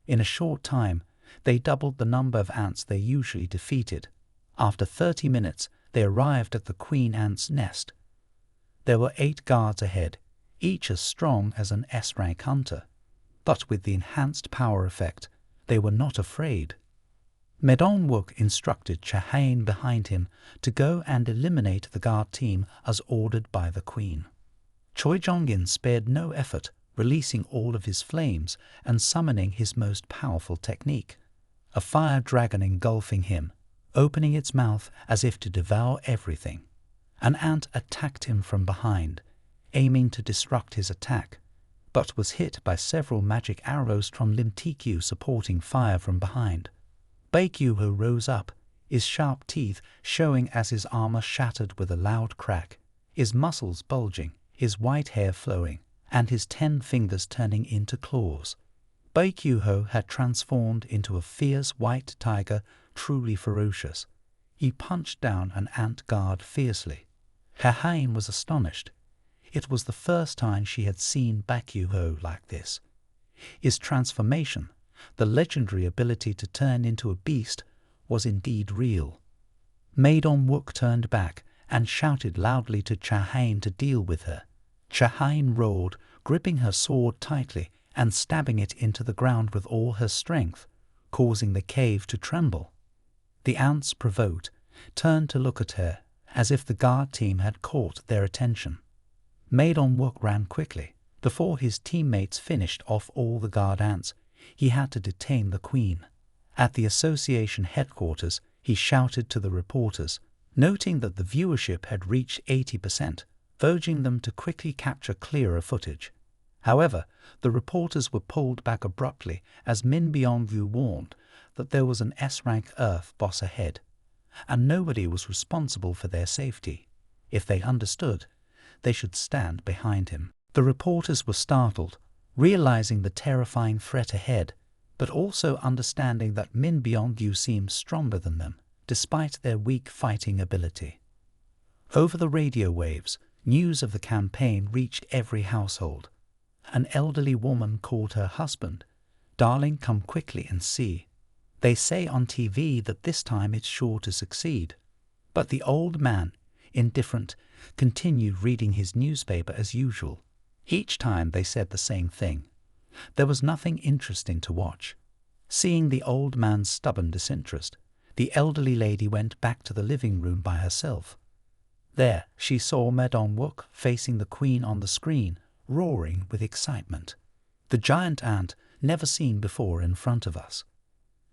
In a short time, they doubled the number of ants they usually defeated. After 30 minutes, they arrived at the queen ant's nest. There were 8 guards ahead, each as strong as an S-rank hunter. But with the enhanced power effect, they were not afraid. Ma Dong-wook instructed Cha-hain behind him to go and eliminate the guard team as ordered by the queen. Choi Jong-in spared no effort, releasing all of his flames and summoning his most powerful technique, a fire dragon engulfing him, opening its mouth as if to devour everything. An ant attacked him from behind, aiming to disrupt his attack, but was hit by several magic arrows from Lim Tae-kyu supporting fire from behind. Baekhyun rose up, his sharp teeth showing as his armor shattered with a loud crack, his muscles bulging, his white hair flowing, and his 10 fingers turning into claws. Baekhyun had transformed into a fierce white tiger, truly ferocious. He punched down an ant guard fiercely. Cha-hain was astonished. It was the first time she had seen Baekhyun like this. His transformation, the legendary ability to turn into a beast, was indeed real. Ma Dong-wook turned back and shouted loudly to Cha-hain to deal with her. Cha-hain rolled, gripping her sword tightly and stabbing it into the ground with all her strength, causing the cave to tremble. The ants, provoked, turned to look at her, as if the guard team had caught their attention. Ma Dong-wook ran quickly. Before his teammates finished off all the guard ants, he had to detain the queen. At the association headquarters, he shouted to the reporters, noting that the viewership had reached 80%, urging them to quickly capture clearer footage. However, the reporters were pulled back abruptly as Min Byung-woo warned that there was an S-rank Earth boss ahead, and nobody was responsible for their safety. If they understood, they should stand behind him. The reporters were startled, realizing the terrifying threat ahead, but also understanding that Min Byung-woo seemed stronger than them, despite their weak fighting ability. Over the radio waves, news of the campaign reached every household. An elderly woman called her husband, "Darling, come quickly and see. They say on TV that this time it's sure to succeed." But the old man, indifferent, continued reading his newspaper as usual. Each time they said the same thing. There was nothing interesting to watch. Seeing the old man's stubborn disinterest, the elderly lady went back to the living room by herself. There she saw ManhWa facing the queen on the screen, roaring with excitement. "The giant ant, never seen before in front of us.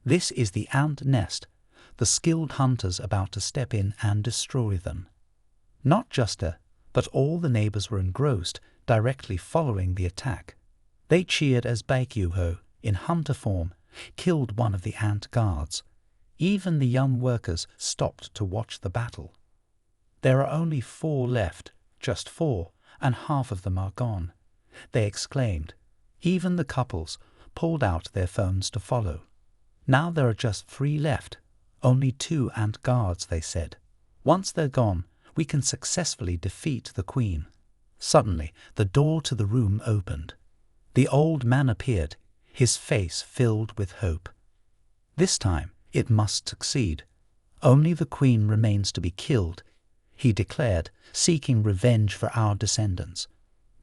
This is the ant nest, the skilled hunters about to step in and destroy them." Not just her, but all the neighbors were engrossed, directly following the attack. They cheered as Baek-yoo-ho, in hunter form, killed one of the ant guards. Even the young workers stopped to watch the battle. "There are only 4 left, just 4, and half of them are gone," they exclaimed. Even the couples pulled out their phones to follow. "Now there are just 3 left, only 2 ant guards," they said. "Once they're gone, we can successfully defeat the queen." Suddenly, the door to the room opened. The old man appeared, his face filled with hope. "This time, it must succeed. Only the queen remains to be killed," he declared, seeking revenge for our descendants.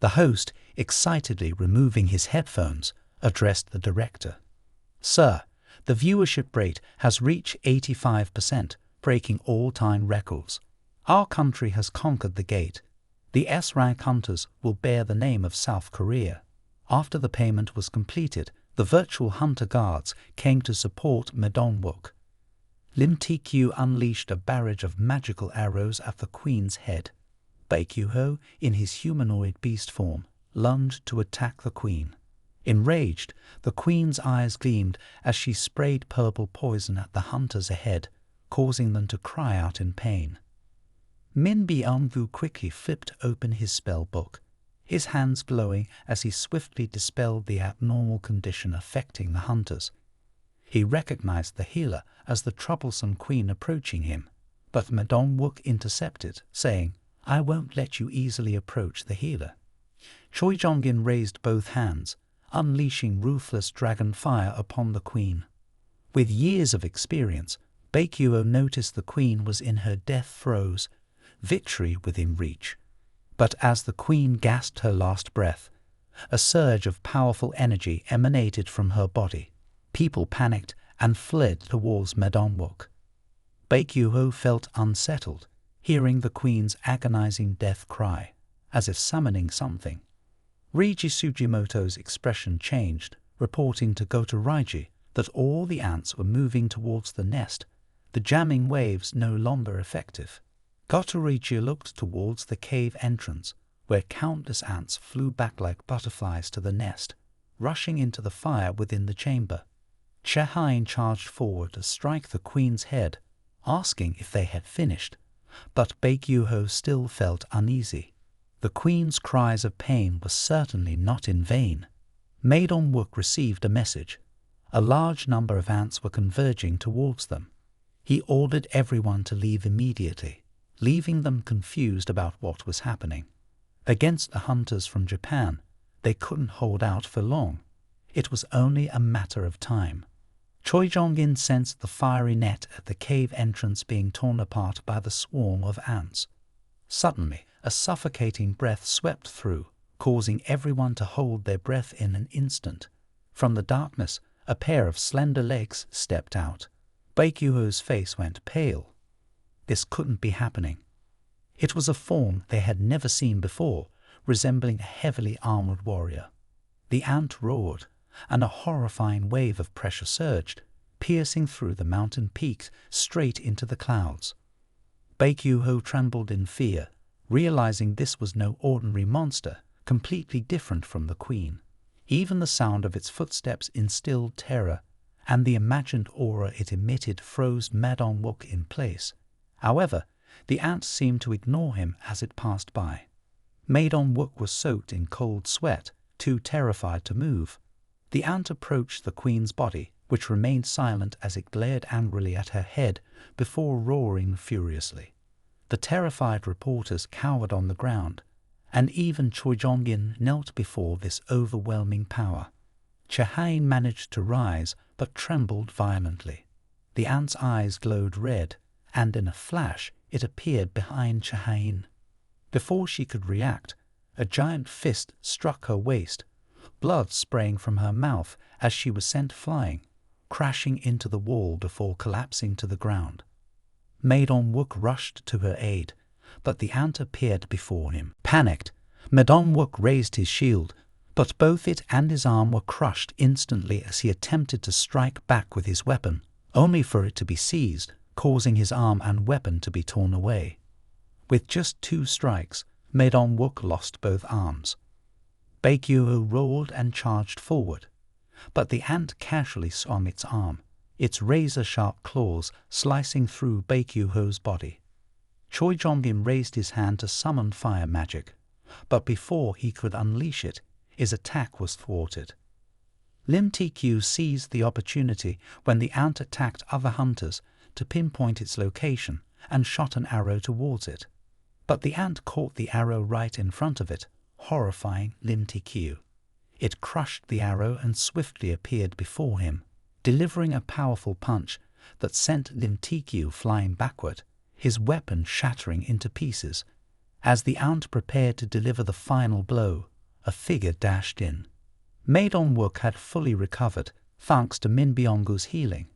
The host, excitedly removing his headphones, addressed the director. "Sir, the viewership rate has reached 85%, breaking all-time records. Our country has conquered the gate. The S-rank hunters will bear the name of South Korea." After the payment was completed, the virtual hunter guards came to support ManhWa. Lim Tae-kyu unleashed a barrage of magical arrows at the queen's head. Baek-yoo-ho, in his humanoid beast form, lunged to attack the queen. Enraged, the queen's eyes gleamed as she sprayed purple poison at the hunters ahead, causing them to cry out in pain. Min Byung-woo quickly flipped open his spell book, his hands glowing as he swiftly dispelled the abnormal condition affecting the hunters. He recognized the healer as the troublesome queen approaching him, but ManhWa intercepted, saying, "I won't let you easily approach the healer." Choi Jong-in raised both hands, unleashing ruthless dragon fire upon the queen. With years of experience, Baek-yoo-ho noticed the queen was in her death throes, victory within reach. But as the queen gasped her last breath, a surge of powerful energy emanated from her body. People panicked and fled towards ManhWa. Baek-yoo-ho felt unsettled, hearing the queen's agonizing death cry, as if summoning something. Reiji Sugimoto's expression changed, reporting to Goto Raiji that all the ants were moving towards the nest, the jamming waves no longer effective. Goto Raiji looked towards the cave entrance, where countless ants flew back like butterflies to the nest, rushing into the fire within the chamber. Chehain charged forward to strike the queen's head, asking if they had finished, but Baek-yoo-ho still felt uneasy. The queen's cries of pain were certainly not in vain. ManhWa received a message. A large number of ants were converging towards them. He ordered everyone to leave immediately, leaving them confused about what was happening. Against the hunters from Japan, they couldn't hold out for long. It was only a matter of time. Choi Jong-in sensed the fiery net at the cave entrance being torn apart by the swarm of ants. Suddenly, a suffocating breath swept through, causing everyone to hold their breath in an instant. From the darkness, a pair of slender legs stepped out. Baek-yoo-ho's face went pale. This couldn't be happening. It was a form they had never seen before, resembling a heavily armored warrior. The ant roared, and a horrifying wave of pressure surged, piercing through the mountain peaks straight into the clouds. Baek-yoo-ho trembled in fear, realizing this was no ordinary monster, completely different from the queen. Even the sound of its footsteps instilled terror, and the imagined aura it emitted froze ManhWa in place. However, the ant seemed to ignore him as it passed by. ManhWa was soaked in cold sweat, too terrified to move. The ant approached the queen's body, which remained silent as it glared angrily at her head before roaring furiously. The terrified reporters cowered on the ground, and even Choi Jong-in knelt before this overwhelming power. Cha-hain managed to rise, but trembled violently. The ant's eyes glowed red, and in a flash it appeared behind Cha-hain. Before she could react, a giant fist struck her waist, blood spraying from her mouth as she was sent flying, crashing into the wall before collapsing to the ground. ManhWa rushed to her aid, but the ant appeared before him. Panicked, ManhWa raised his shield, but both it and his arm were crushed instantly as he attempted to strike back with his weapon, only for it to be seized, causing his arm and weapon to be torn away. With just 2 strikes, ManhWa lost both arms. Baekhyun rolled and charged forward, but the ant casually swung its arm, its razor-sharp claws slicing through Baekhyun's body. Choi Jong-in raised his hand to summon fire magic, but before he could unleash it, his attack was thwarted. Lim Tae-kyu seized the opportunity when the ant attacked other hunters to pinpoint its location and shot an arrow towards it. But the ant caught the arrow right in front of it, horrifying Lim Tae-kyu. It crushed the arrow and swiftly appeared before him, delivering a powerful punch that sent Lim Tae-kyu flying backward, his weapon shattering into pieces. As the ant prepared to deliver the final blow, a figure dashed in. ManhWa had fully recovered, thanks to Min Byung-gu's healing.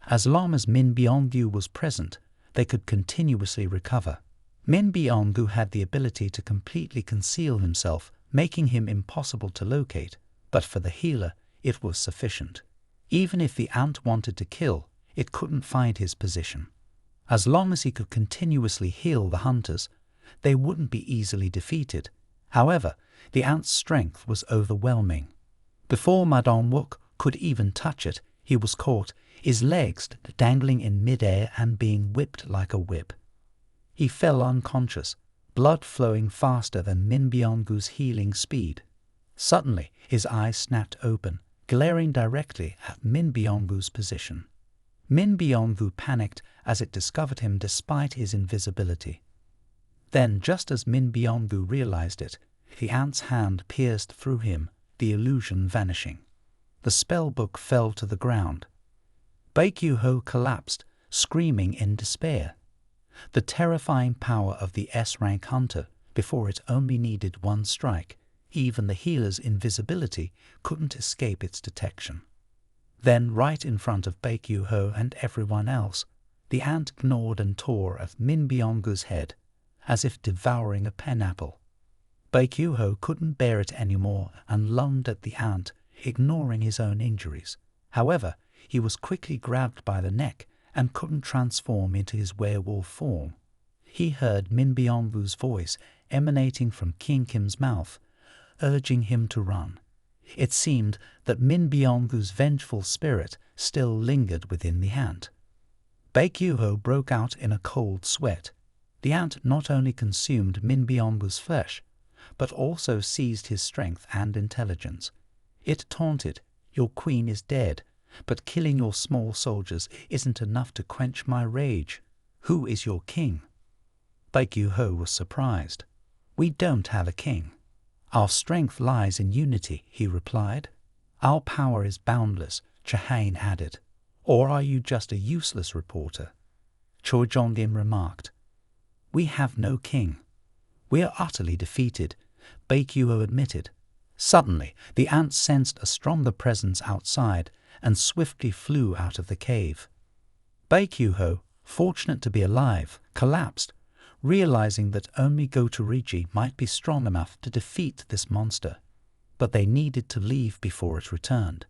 As long as Min Byung-gu was present, they could continuously recover. Min Byung-gu had the ability to completely conceal himself, making him impossible to locate, but for the healer it was sufficient. Even if the ant wanted to kill, it couldn't find his position. As long as he could continuously heal the hunters, they wouldn't be easily defeated. However, the ant's strength was overwhelming. Before ManhWa could even touch it, he was caught, his legs dangling in midair and being whipped like a whip. He fell unconscious, blood flowing faster than Min Byung-gu's healing speed. Suddenly, his eyes snapped open, glaring directly at Min Byung-gu's position. Min Byung-gu panicked as it discovered him despite his invisibility. Then, just as Min Byung-gu realized it, the ant's hand pierced through him, the illusion vanishing. The spellbook fell to the ground. Baekhyun collapsed, screaming in despair. The terrifying power of the S-rank hunter, before it only needed 1 strike, even the healer's invisibility couldn't escape its detection. Then, right in front of Baekhyun and everyone else, the ant gnawed and tore at Min Byung-gu's head, as if devouring a pineapple. Baekhyun couldn't bear it anymore and lunged at the ant, ignoring his own injuries. However, he was quickly grabbed by the neck and couldn't transform into his werewolf form. He heard Min Byung-gu's voice emanating from King Kim's mouth, urging him to run. It seemed that Min Byung-gu's vengeful spirit still lingered within the ant. Baekhyun broke out in a cold sweat. The ant not only consumed Min Byung-gu's flesh, but also seized his strength and intelligence. It taunted, "Your queen is dead, but killing your small soldiers isn't enough to quench my rage. Who is your king?" Baekhyun was surprised. "We don't have a king. Our strength lies in unity," he replied. "Our power is boundless," Cha-hain added. "Or are you just a useless reporter?" Choi Jong-in remarked. "We have no king. We are utterly defeated," Baekhyun admitted. Suddenly, the ant sensed a stronger presence outside and swiftly flew out of the cave. Baekhyun, fortunate to be alive, collapsed, realizing that only Gotorigi might be strong enough to defeat this monster, but they needed to leave before it returned.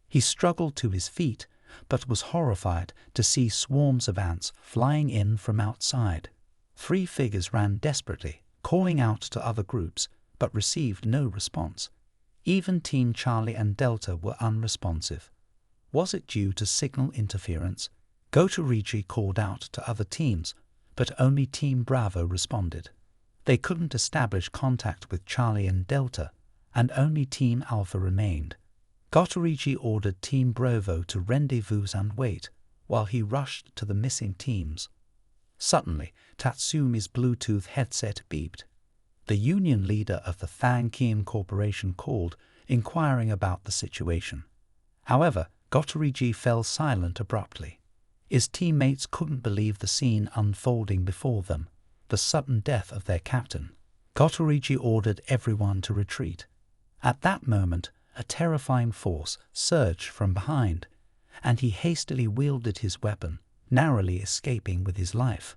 He struggled to his feet, but was horrified to see swarms of ants flying in from outside. 3 figures ran desperately, calling out to other groups, but received no response. Even Team Charlie and Delta were unresponsive. Was it due to signal interference? Gotorigi called out to other teams, but only Team Bravo responded. They couldn't establish contact with Charlie and Delta, and only Team Alpha remained. Gotorigi ordered Team Bravo to rendezvous and wait, while he rushed to the missing teams. Suddenly, Tatsumi's Bluetooth headset beeped. The union leader of the Thang Kian Corporation called, inquiring about the situation. However, Gotorigi fell silent abruptly. His teammates couldn't believe the scene unfolding before them, the sudden death of their captain. Gotorigi ordered everyone to retreat. At that moment, a terrifying force surged from behind, and he hastily wielded his weapon, narrowly escaping with his life.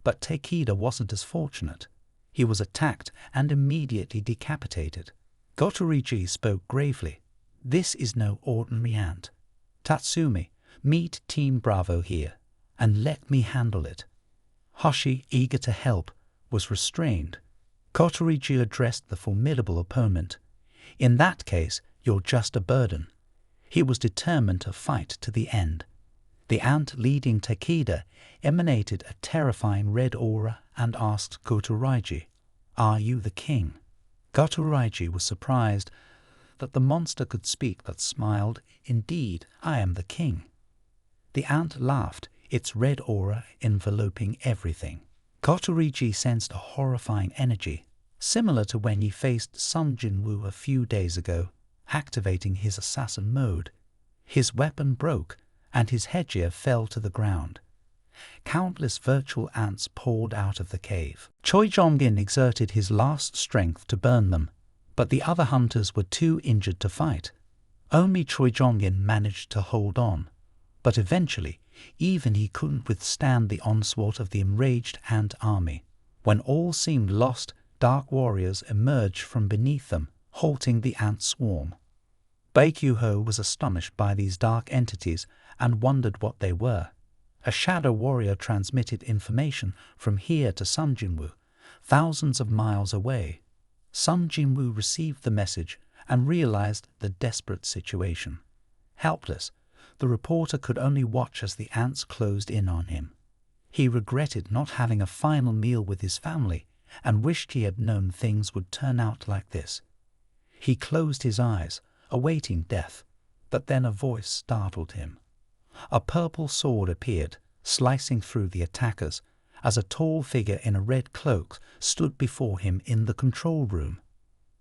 But Takeda wasn't as fortunate. He was attacked and immediately decapitated. Gotorigi spoke gravely. "This is no ordinary ant. Tatsumi, meet Team Bravo here, and let me handle it." Hoshi, eager to help, was restrained. Gotorigi addressed the formidable opponent. "In that case, you're just a burden." He was determined to fight to the end. The ant leading Takeda emanated a terrifying red aura and asked Gotorigi, "Are you the king?" Gotorigi was surprised that the monster could speak, but smiled, "Indeed, I am the king." The ant laughed, its red aura enveloping everything. Gotorigi sensed a horrifying energy, similar to when he faced Sung Jin Woo a few days ago, activating his assassin mode. His weapon broke, and his headgear fell to the ground. Countless virtual ants poured out of the cave. Choi Jong-in exerted his last strength to burn them, but the other hunters were too injured to fight. Only Choi Jong-in managed to hold on, but eventually even he couldn't withstand the onslaught of the enraged ant army. When all seemed lost, dark warriors emerged from beneath them, halting the ant swarm. Baekhyuho was astonished by these dark entities and wondered what they were. A shadow warrior transmitted information from here to Sung Jin Woo, thousands of miles away. Sung Jin Woo received the message and realized the desperate situation. Helpless, the reporter could only watch as the ants closed in on him. He regretted not having a final meal with his family and wished he had known things would turn out like this. He closed his eyes, awaiting death, but then a voice startled him. A purple sword appeared, slicing through the attackers, as a tall figure in a red cloak stood before him in the control room.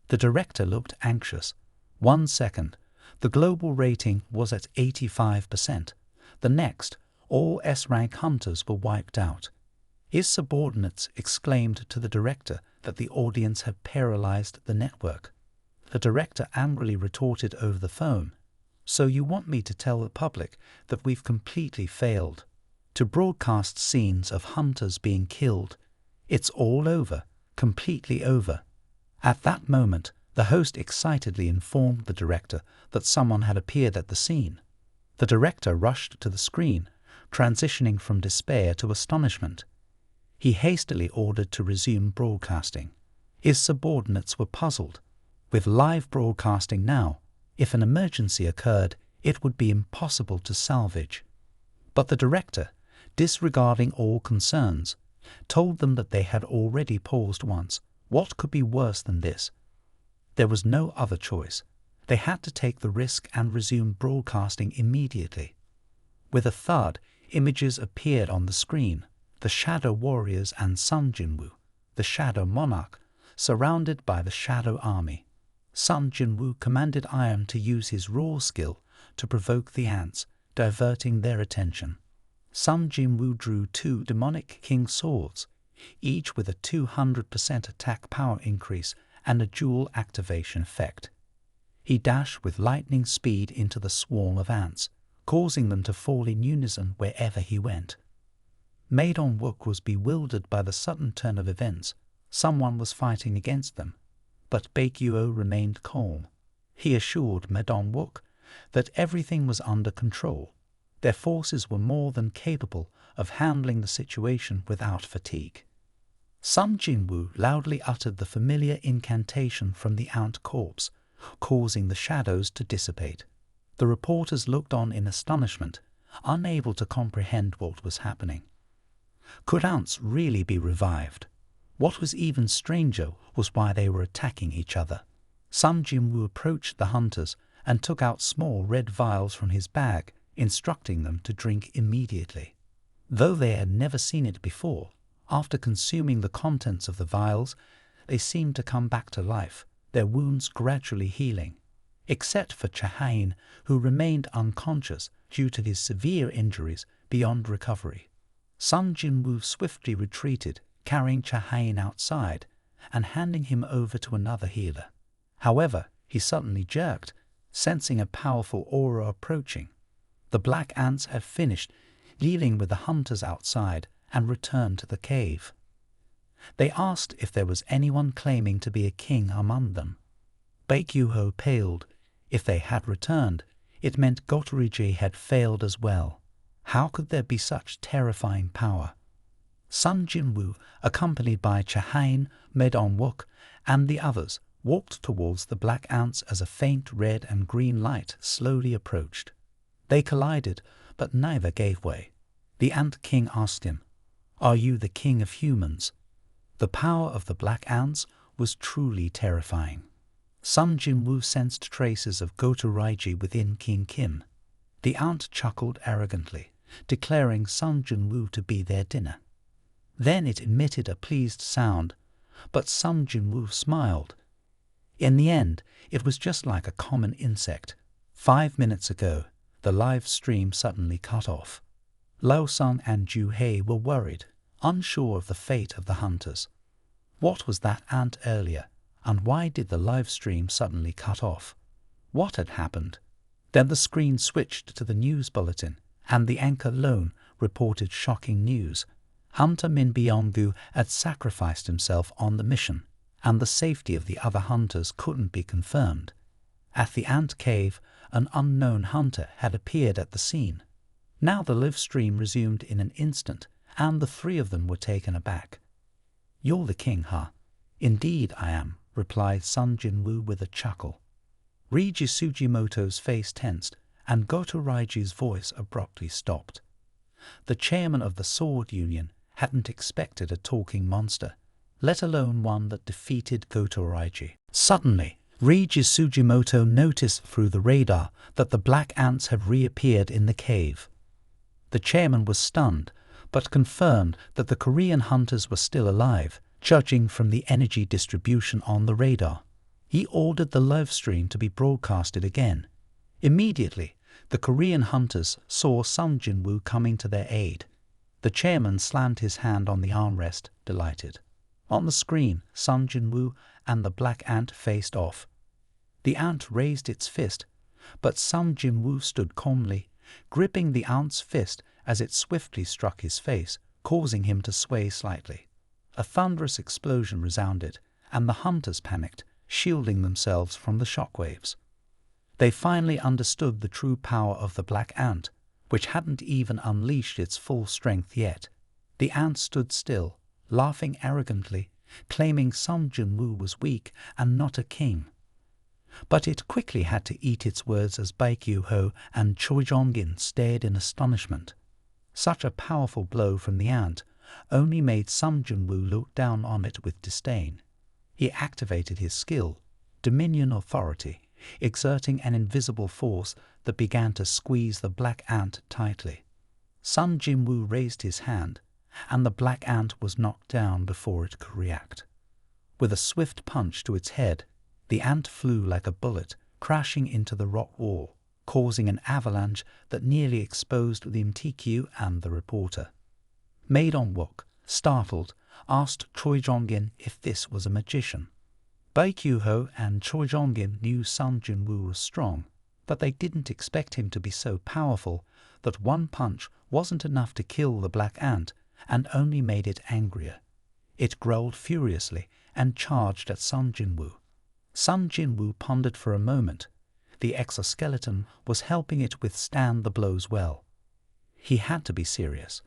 The director looked anxious. 1 second, the global rating was at 85%. The next, all S-rank hunters were wiped out. His subordinates exclaimed to the director that the audience had paralyzed the network. The director angrily retorted over the phone, "So you want me to tell the public that we've completely failed to broadcast scenes of hunters being killed? It's all over, completely over." At that moment, the host excitedly informed the director that someone had appeared at the scene. The director rushed to the screen, transitioning from despair to astonishment. He hastily ordered to resume broadcasting. His subordinates were puzzled. With live broadcasting now, if an emergency occurred, it would be impossible to salvage. But the director, disregarding all concerns, told them that they had already paused once. What could be worse than this? There was no other choice. They had to take the risk and resume broadcasting immediately. With a thud, images appeared on the screen. The Shadow Warriors and Sung Jin Woo, the Shadow Monarch, surrounded by the Shadow Army. Sung Jin Woo commanded Iron to use his raw skill to provoke the ants, diverting their attention. Sung Jin Woo drew 2 demonic king swords, each with a 200% attack power increase and a dual activation effect. He dashed with lightning speed into the swarm of ants, causing them to fall in unison wherever he went. ManhWa was bewildered by the sudden turn of events. Someone was fighting against them, but Baekhyuho remained calm. He assured ManhWa that everything was under control. Their forces were more than capable of handling the situation without fatigue. Sung Jin Woo loudly uttered the familiar incantation from the ant corpse, causing the shadows to dissipate. The reporters looked on in astonishment, unable to comprehend what was happening. Could ants really be revived? What was even stranger was why they were attacking each other. Sung Jin Woo approached the hunters and took out small red vials from his bag, instructing them to drink immediately. Though they had never seen it before, after consuming the contents of the vials, they seemed to come back to life, their wounds gradually healing, except for Cha-hain, who remained unconscious due to his severe injuries beyond recovery. Sung Jin Woo swiftly retreated, carrying Cha-hain outside and handing him over to another healer. However, he suddenly jerked, sensing a powerful aura approaching. The black ants had finished, dealing with the hunters outside, and returned to the cave. They asked if there was anyone claiming to be a king among them. Baek-yu-ho paled. If they had returned, it meant Gotoriji had failed as well. How could there be such terrifying power? Sung Jin Woo, accompanied by Cha-hain, ManhWa, and the others, walked towards the black ants as a faint red and green light slowly approached. They collided, but neither gave way. The Ant King asked him, "Are you the king of humans?" The power of the black ants was truly terrifying. Sung Jin Woo sensed traces of Gotoriji within King Kim. The ant chuckled arrogantly, declaring Sung Jin Woo to be their dinner. Then it emitted a pleased sound, but Sung Jin Woo smiled. In the end, it was just like a common insect. 5 minutes ago, the live stream suddenly cut off. Lao Sung and Ju Hei were worried, unsure of the fate of the hunters. What was that ant earlier, and why did the live stream suddenly cut off? What had happened? Then the screen switched to the news bulletin, and the anchor Lone reported shocking news. Hunter Min Byung-gu had sacrificed himself on the mission, and the safety of the other hunters couldn't be confirmed. At the ant cave, an unknown hunter had appeared at the scene. Now the live stream resumed in an instant, and the three of them were taken aback. "You're the king, huh?" "Indeed I am," replied Sung Jin Woo with a chuckle. Reiji Sugimoto's face tensed, and Gotoriji's voice abruptly stopped. The chairman of the Sword Union hadn't expected a talking monster, let alone one that defeated Gotoriji. Suddenly, Reiji Sugimoto noticed through the radar that the black ants had reappeared in the cave. The chairman was stunned, but confirmed that the Korean hunters were still alive, judging from the energy distribution on the radar. He ordered the live stream to be broadcasted again. Immediately, the Korean hunters saw Sung Jin Woo coming to their aid. The chairman slammed his hand on the armrest, delighted. On the screen, Sung Jin Woo and the black ant faced off. The ant raised its fist, but Sung Jin Woo stood calmly, gripping the ant's fist as it swiftly struck his face, causing him to sway slightly. A thunderous explosion resounded, and the hunters panicked, shielding themselves from the shockwaves. They finally understood the true power of the black ant, which hadn't even unleashed its full strength yet. The ant stood still, laughing arrogantly, claiming Sung Jin Woo was weak and not a king. But it quickly had to eat its words as Baek-yu-ho and Choi Jong-in stared in astonishment. Such a powerful blow from the ant only made Sung Jin Woo look down on it with disdain. He activated his skill, Dominion Authority, exerting an invisible force that began to squeeze the black ant tightly. Sung Jin Woo raised his hand, and the black ant was knocked down before it could react. With a swift punch to its head, the ant flew like a bullet, crashing into the rock wall, causing an avalanche that nearly exposed the MTQ and the reporter. ManhWa, startled, asked Choi Jong-in if this was a magician. Baek-yu-ho and Choi Jong-in knew Sung Jin Woo was strong, but they didn't expect him to be so powerful that one punch wasn't enough to kill the black ant and only made it angrier. It growled furiously and charged at Sung Jin Woo. Sung Jin Woo pondered for a moment. The exoskeleton was helping it withstand the blows well. He had to be serious.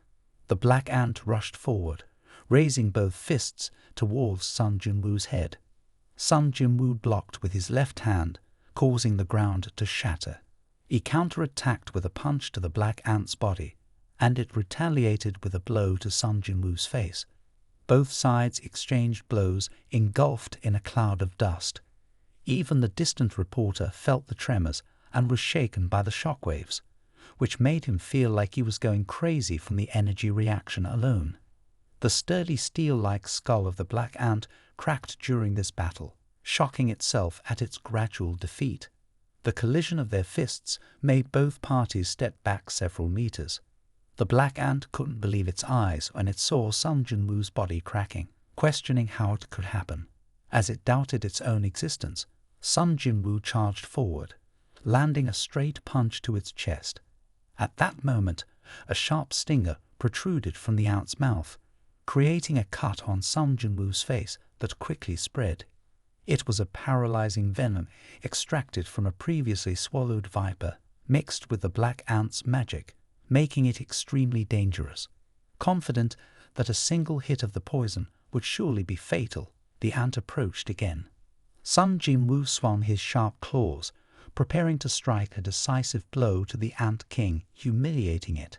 The black ant rushed forward, raising both fists towards Sung Jin Woo's head. Sung Jin Woo blocked with his left hand, causing the ground to shatter. He counterattacked with a punch to the black ant's body, and it retaliated with a blow to Sung Jin Woo's face. Both sides exchanged blows, engulfed in a cloud of dust. Even the distant reporter felt the tremors and was shaken by the shockwaves, which made him feel like he was going crazy from the energy reaction alone. The sturdy steel-like skull of the black ant cracked during this battle, shocking itself at its gradual defeat. The collision of their fists made both parties step back several meters. The black ant couldn't believe its eyes when it saw Sung Jin Woo's body cracking, questioning how it could happen. As it doubted its own existence, Sung Jin Woo charged forward, landing a straight punch to its chest. At that moment, a sharp stinger protruded from the ant's mouth, creating a cut on Sung Jin Woo's face that quickly spread. It was a paralyzing venom extracted from a previously swallowed viper, mixed with the black ant's magic, making it extremely dangerous. Confident that a single hit of the poison would surely be fatal, the ant approached again. Sung Jin Woo swung his sharp claws, preparing to strike a decisive blow to the ant king, humiliating it.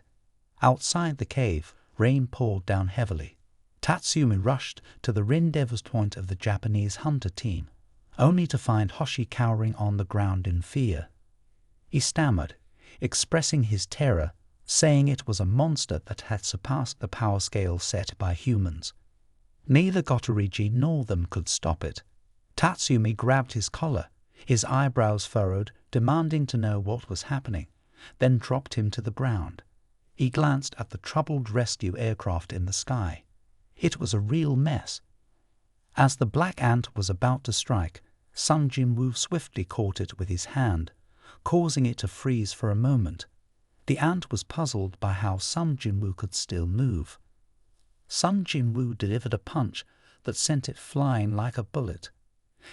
Outside the cave, rain poured down heavily. Tatsumi rushed to the rendezvous point of the Japanese hunter team, only to find Hoshi cowering on the ground in fear. He stammered, expressing his terror, saying it was a monster that had surpassed the power scale set by humans. Neither Gotoriji nor them could stop it. Tatsumi grabbed his collar, his eyebrows furrowed, demanding to know what was happening, then dropped him to the ground. He glanced at the troubled rescue aircraft in the sky. It was a real mess. As the black ant was about to strike, Sung Jin Woo swiftly caught it with his hand, causing it to freeze for a moment. The ant was puzzled by how Sung Jin Woo could still move. Sung Jin Woo delivered a punch that sent it flying like a bullet.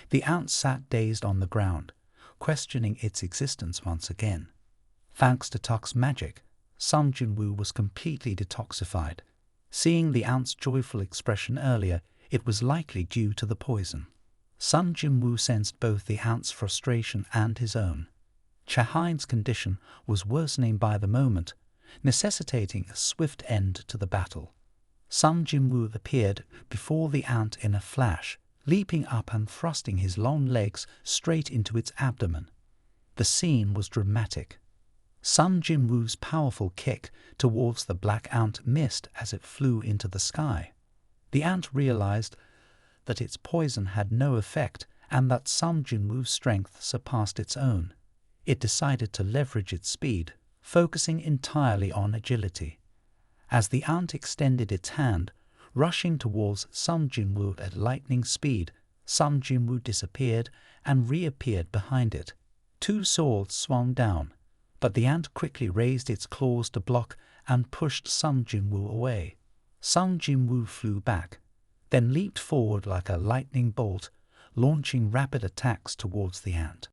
The ant sat dazed on the ground, questioning its existence once again. Thanks to Tuk's magic, Sung Jin Woo was completely detoxified. Seeing the ant's joyful expression earlier, it was likely due to the poison. Sung Jin Woo sensed both the ant's frustration and his own. Chahain's condition was worsening by the moment, necessitating a swift end to the battle. Sung Jin Woo appeared before the ant in a flash, leaping up and thrusting his long legs straight into its abdomen. The scene was dramatic. Sung Jin Woo's powerful kick towards the black ant missed as it flew into the sky. The ant realized that its poison had no effect and that Sung Jin Woo's strength surpassed its own. It decided to leverage its speed, focusing entirely on agility. As the ant extended its hand, rushing towards Sung Jin Woo at lightning speed, Sung Jin Woo disappeared and reappeared behind it. Two swords swung down, but the ant quickly raised its claws to block and pushed Sung Jin Woo away. Sung Jin Woo flew back, then leaped forward like a lightning bolt, launching rapid attacks towards the ant.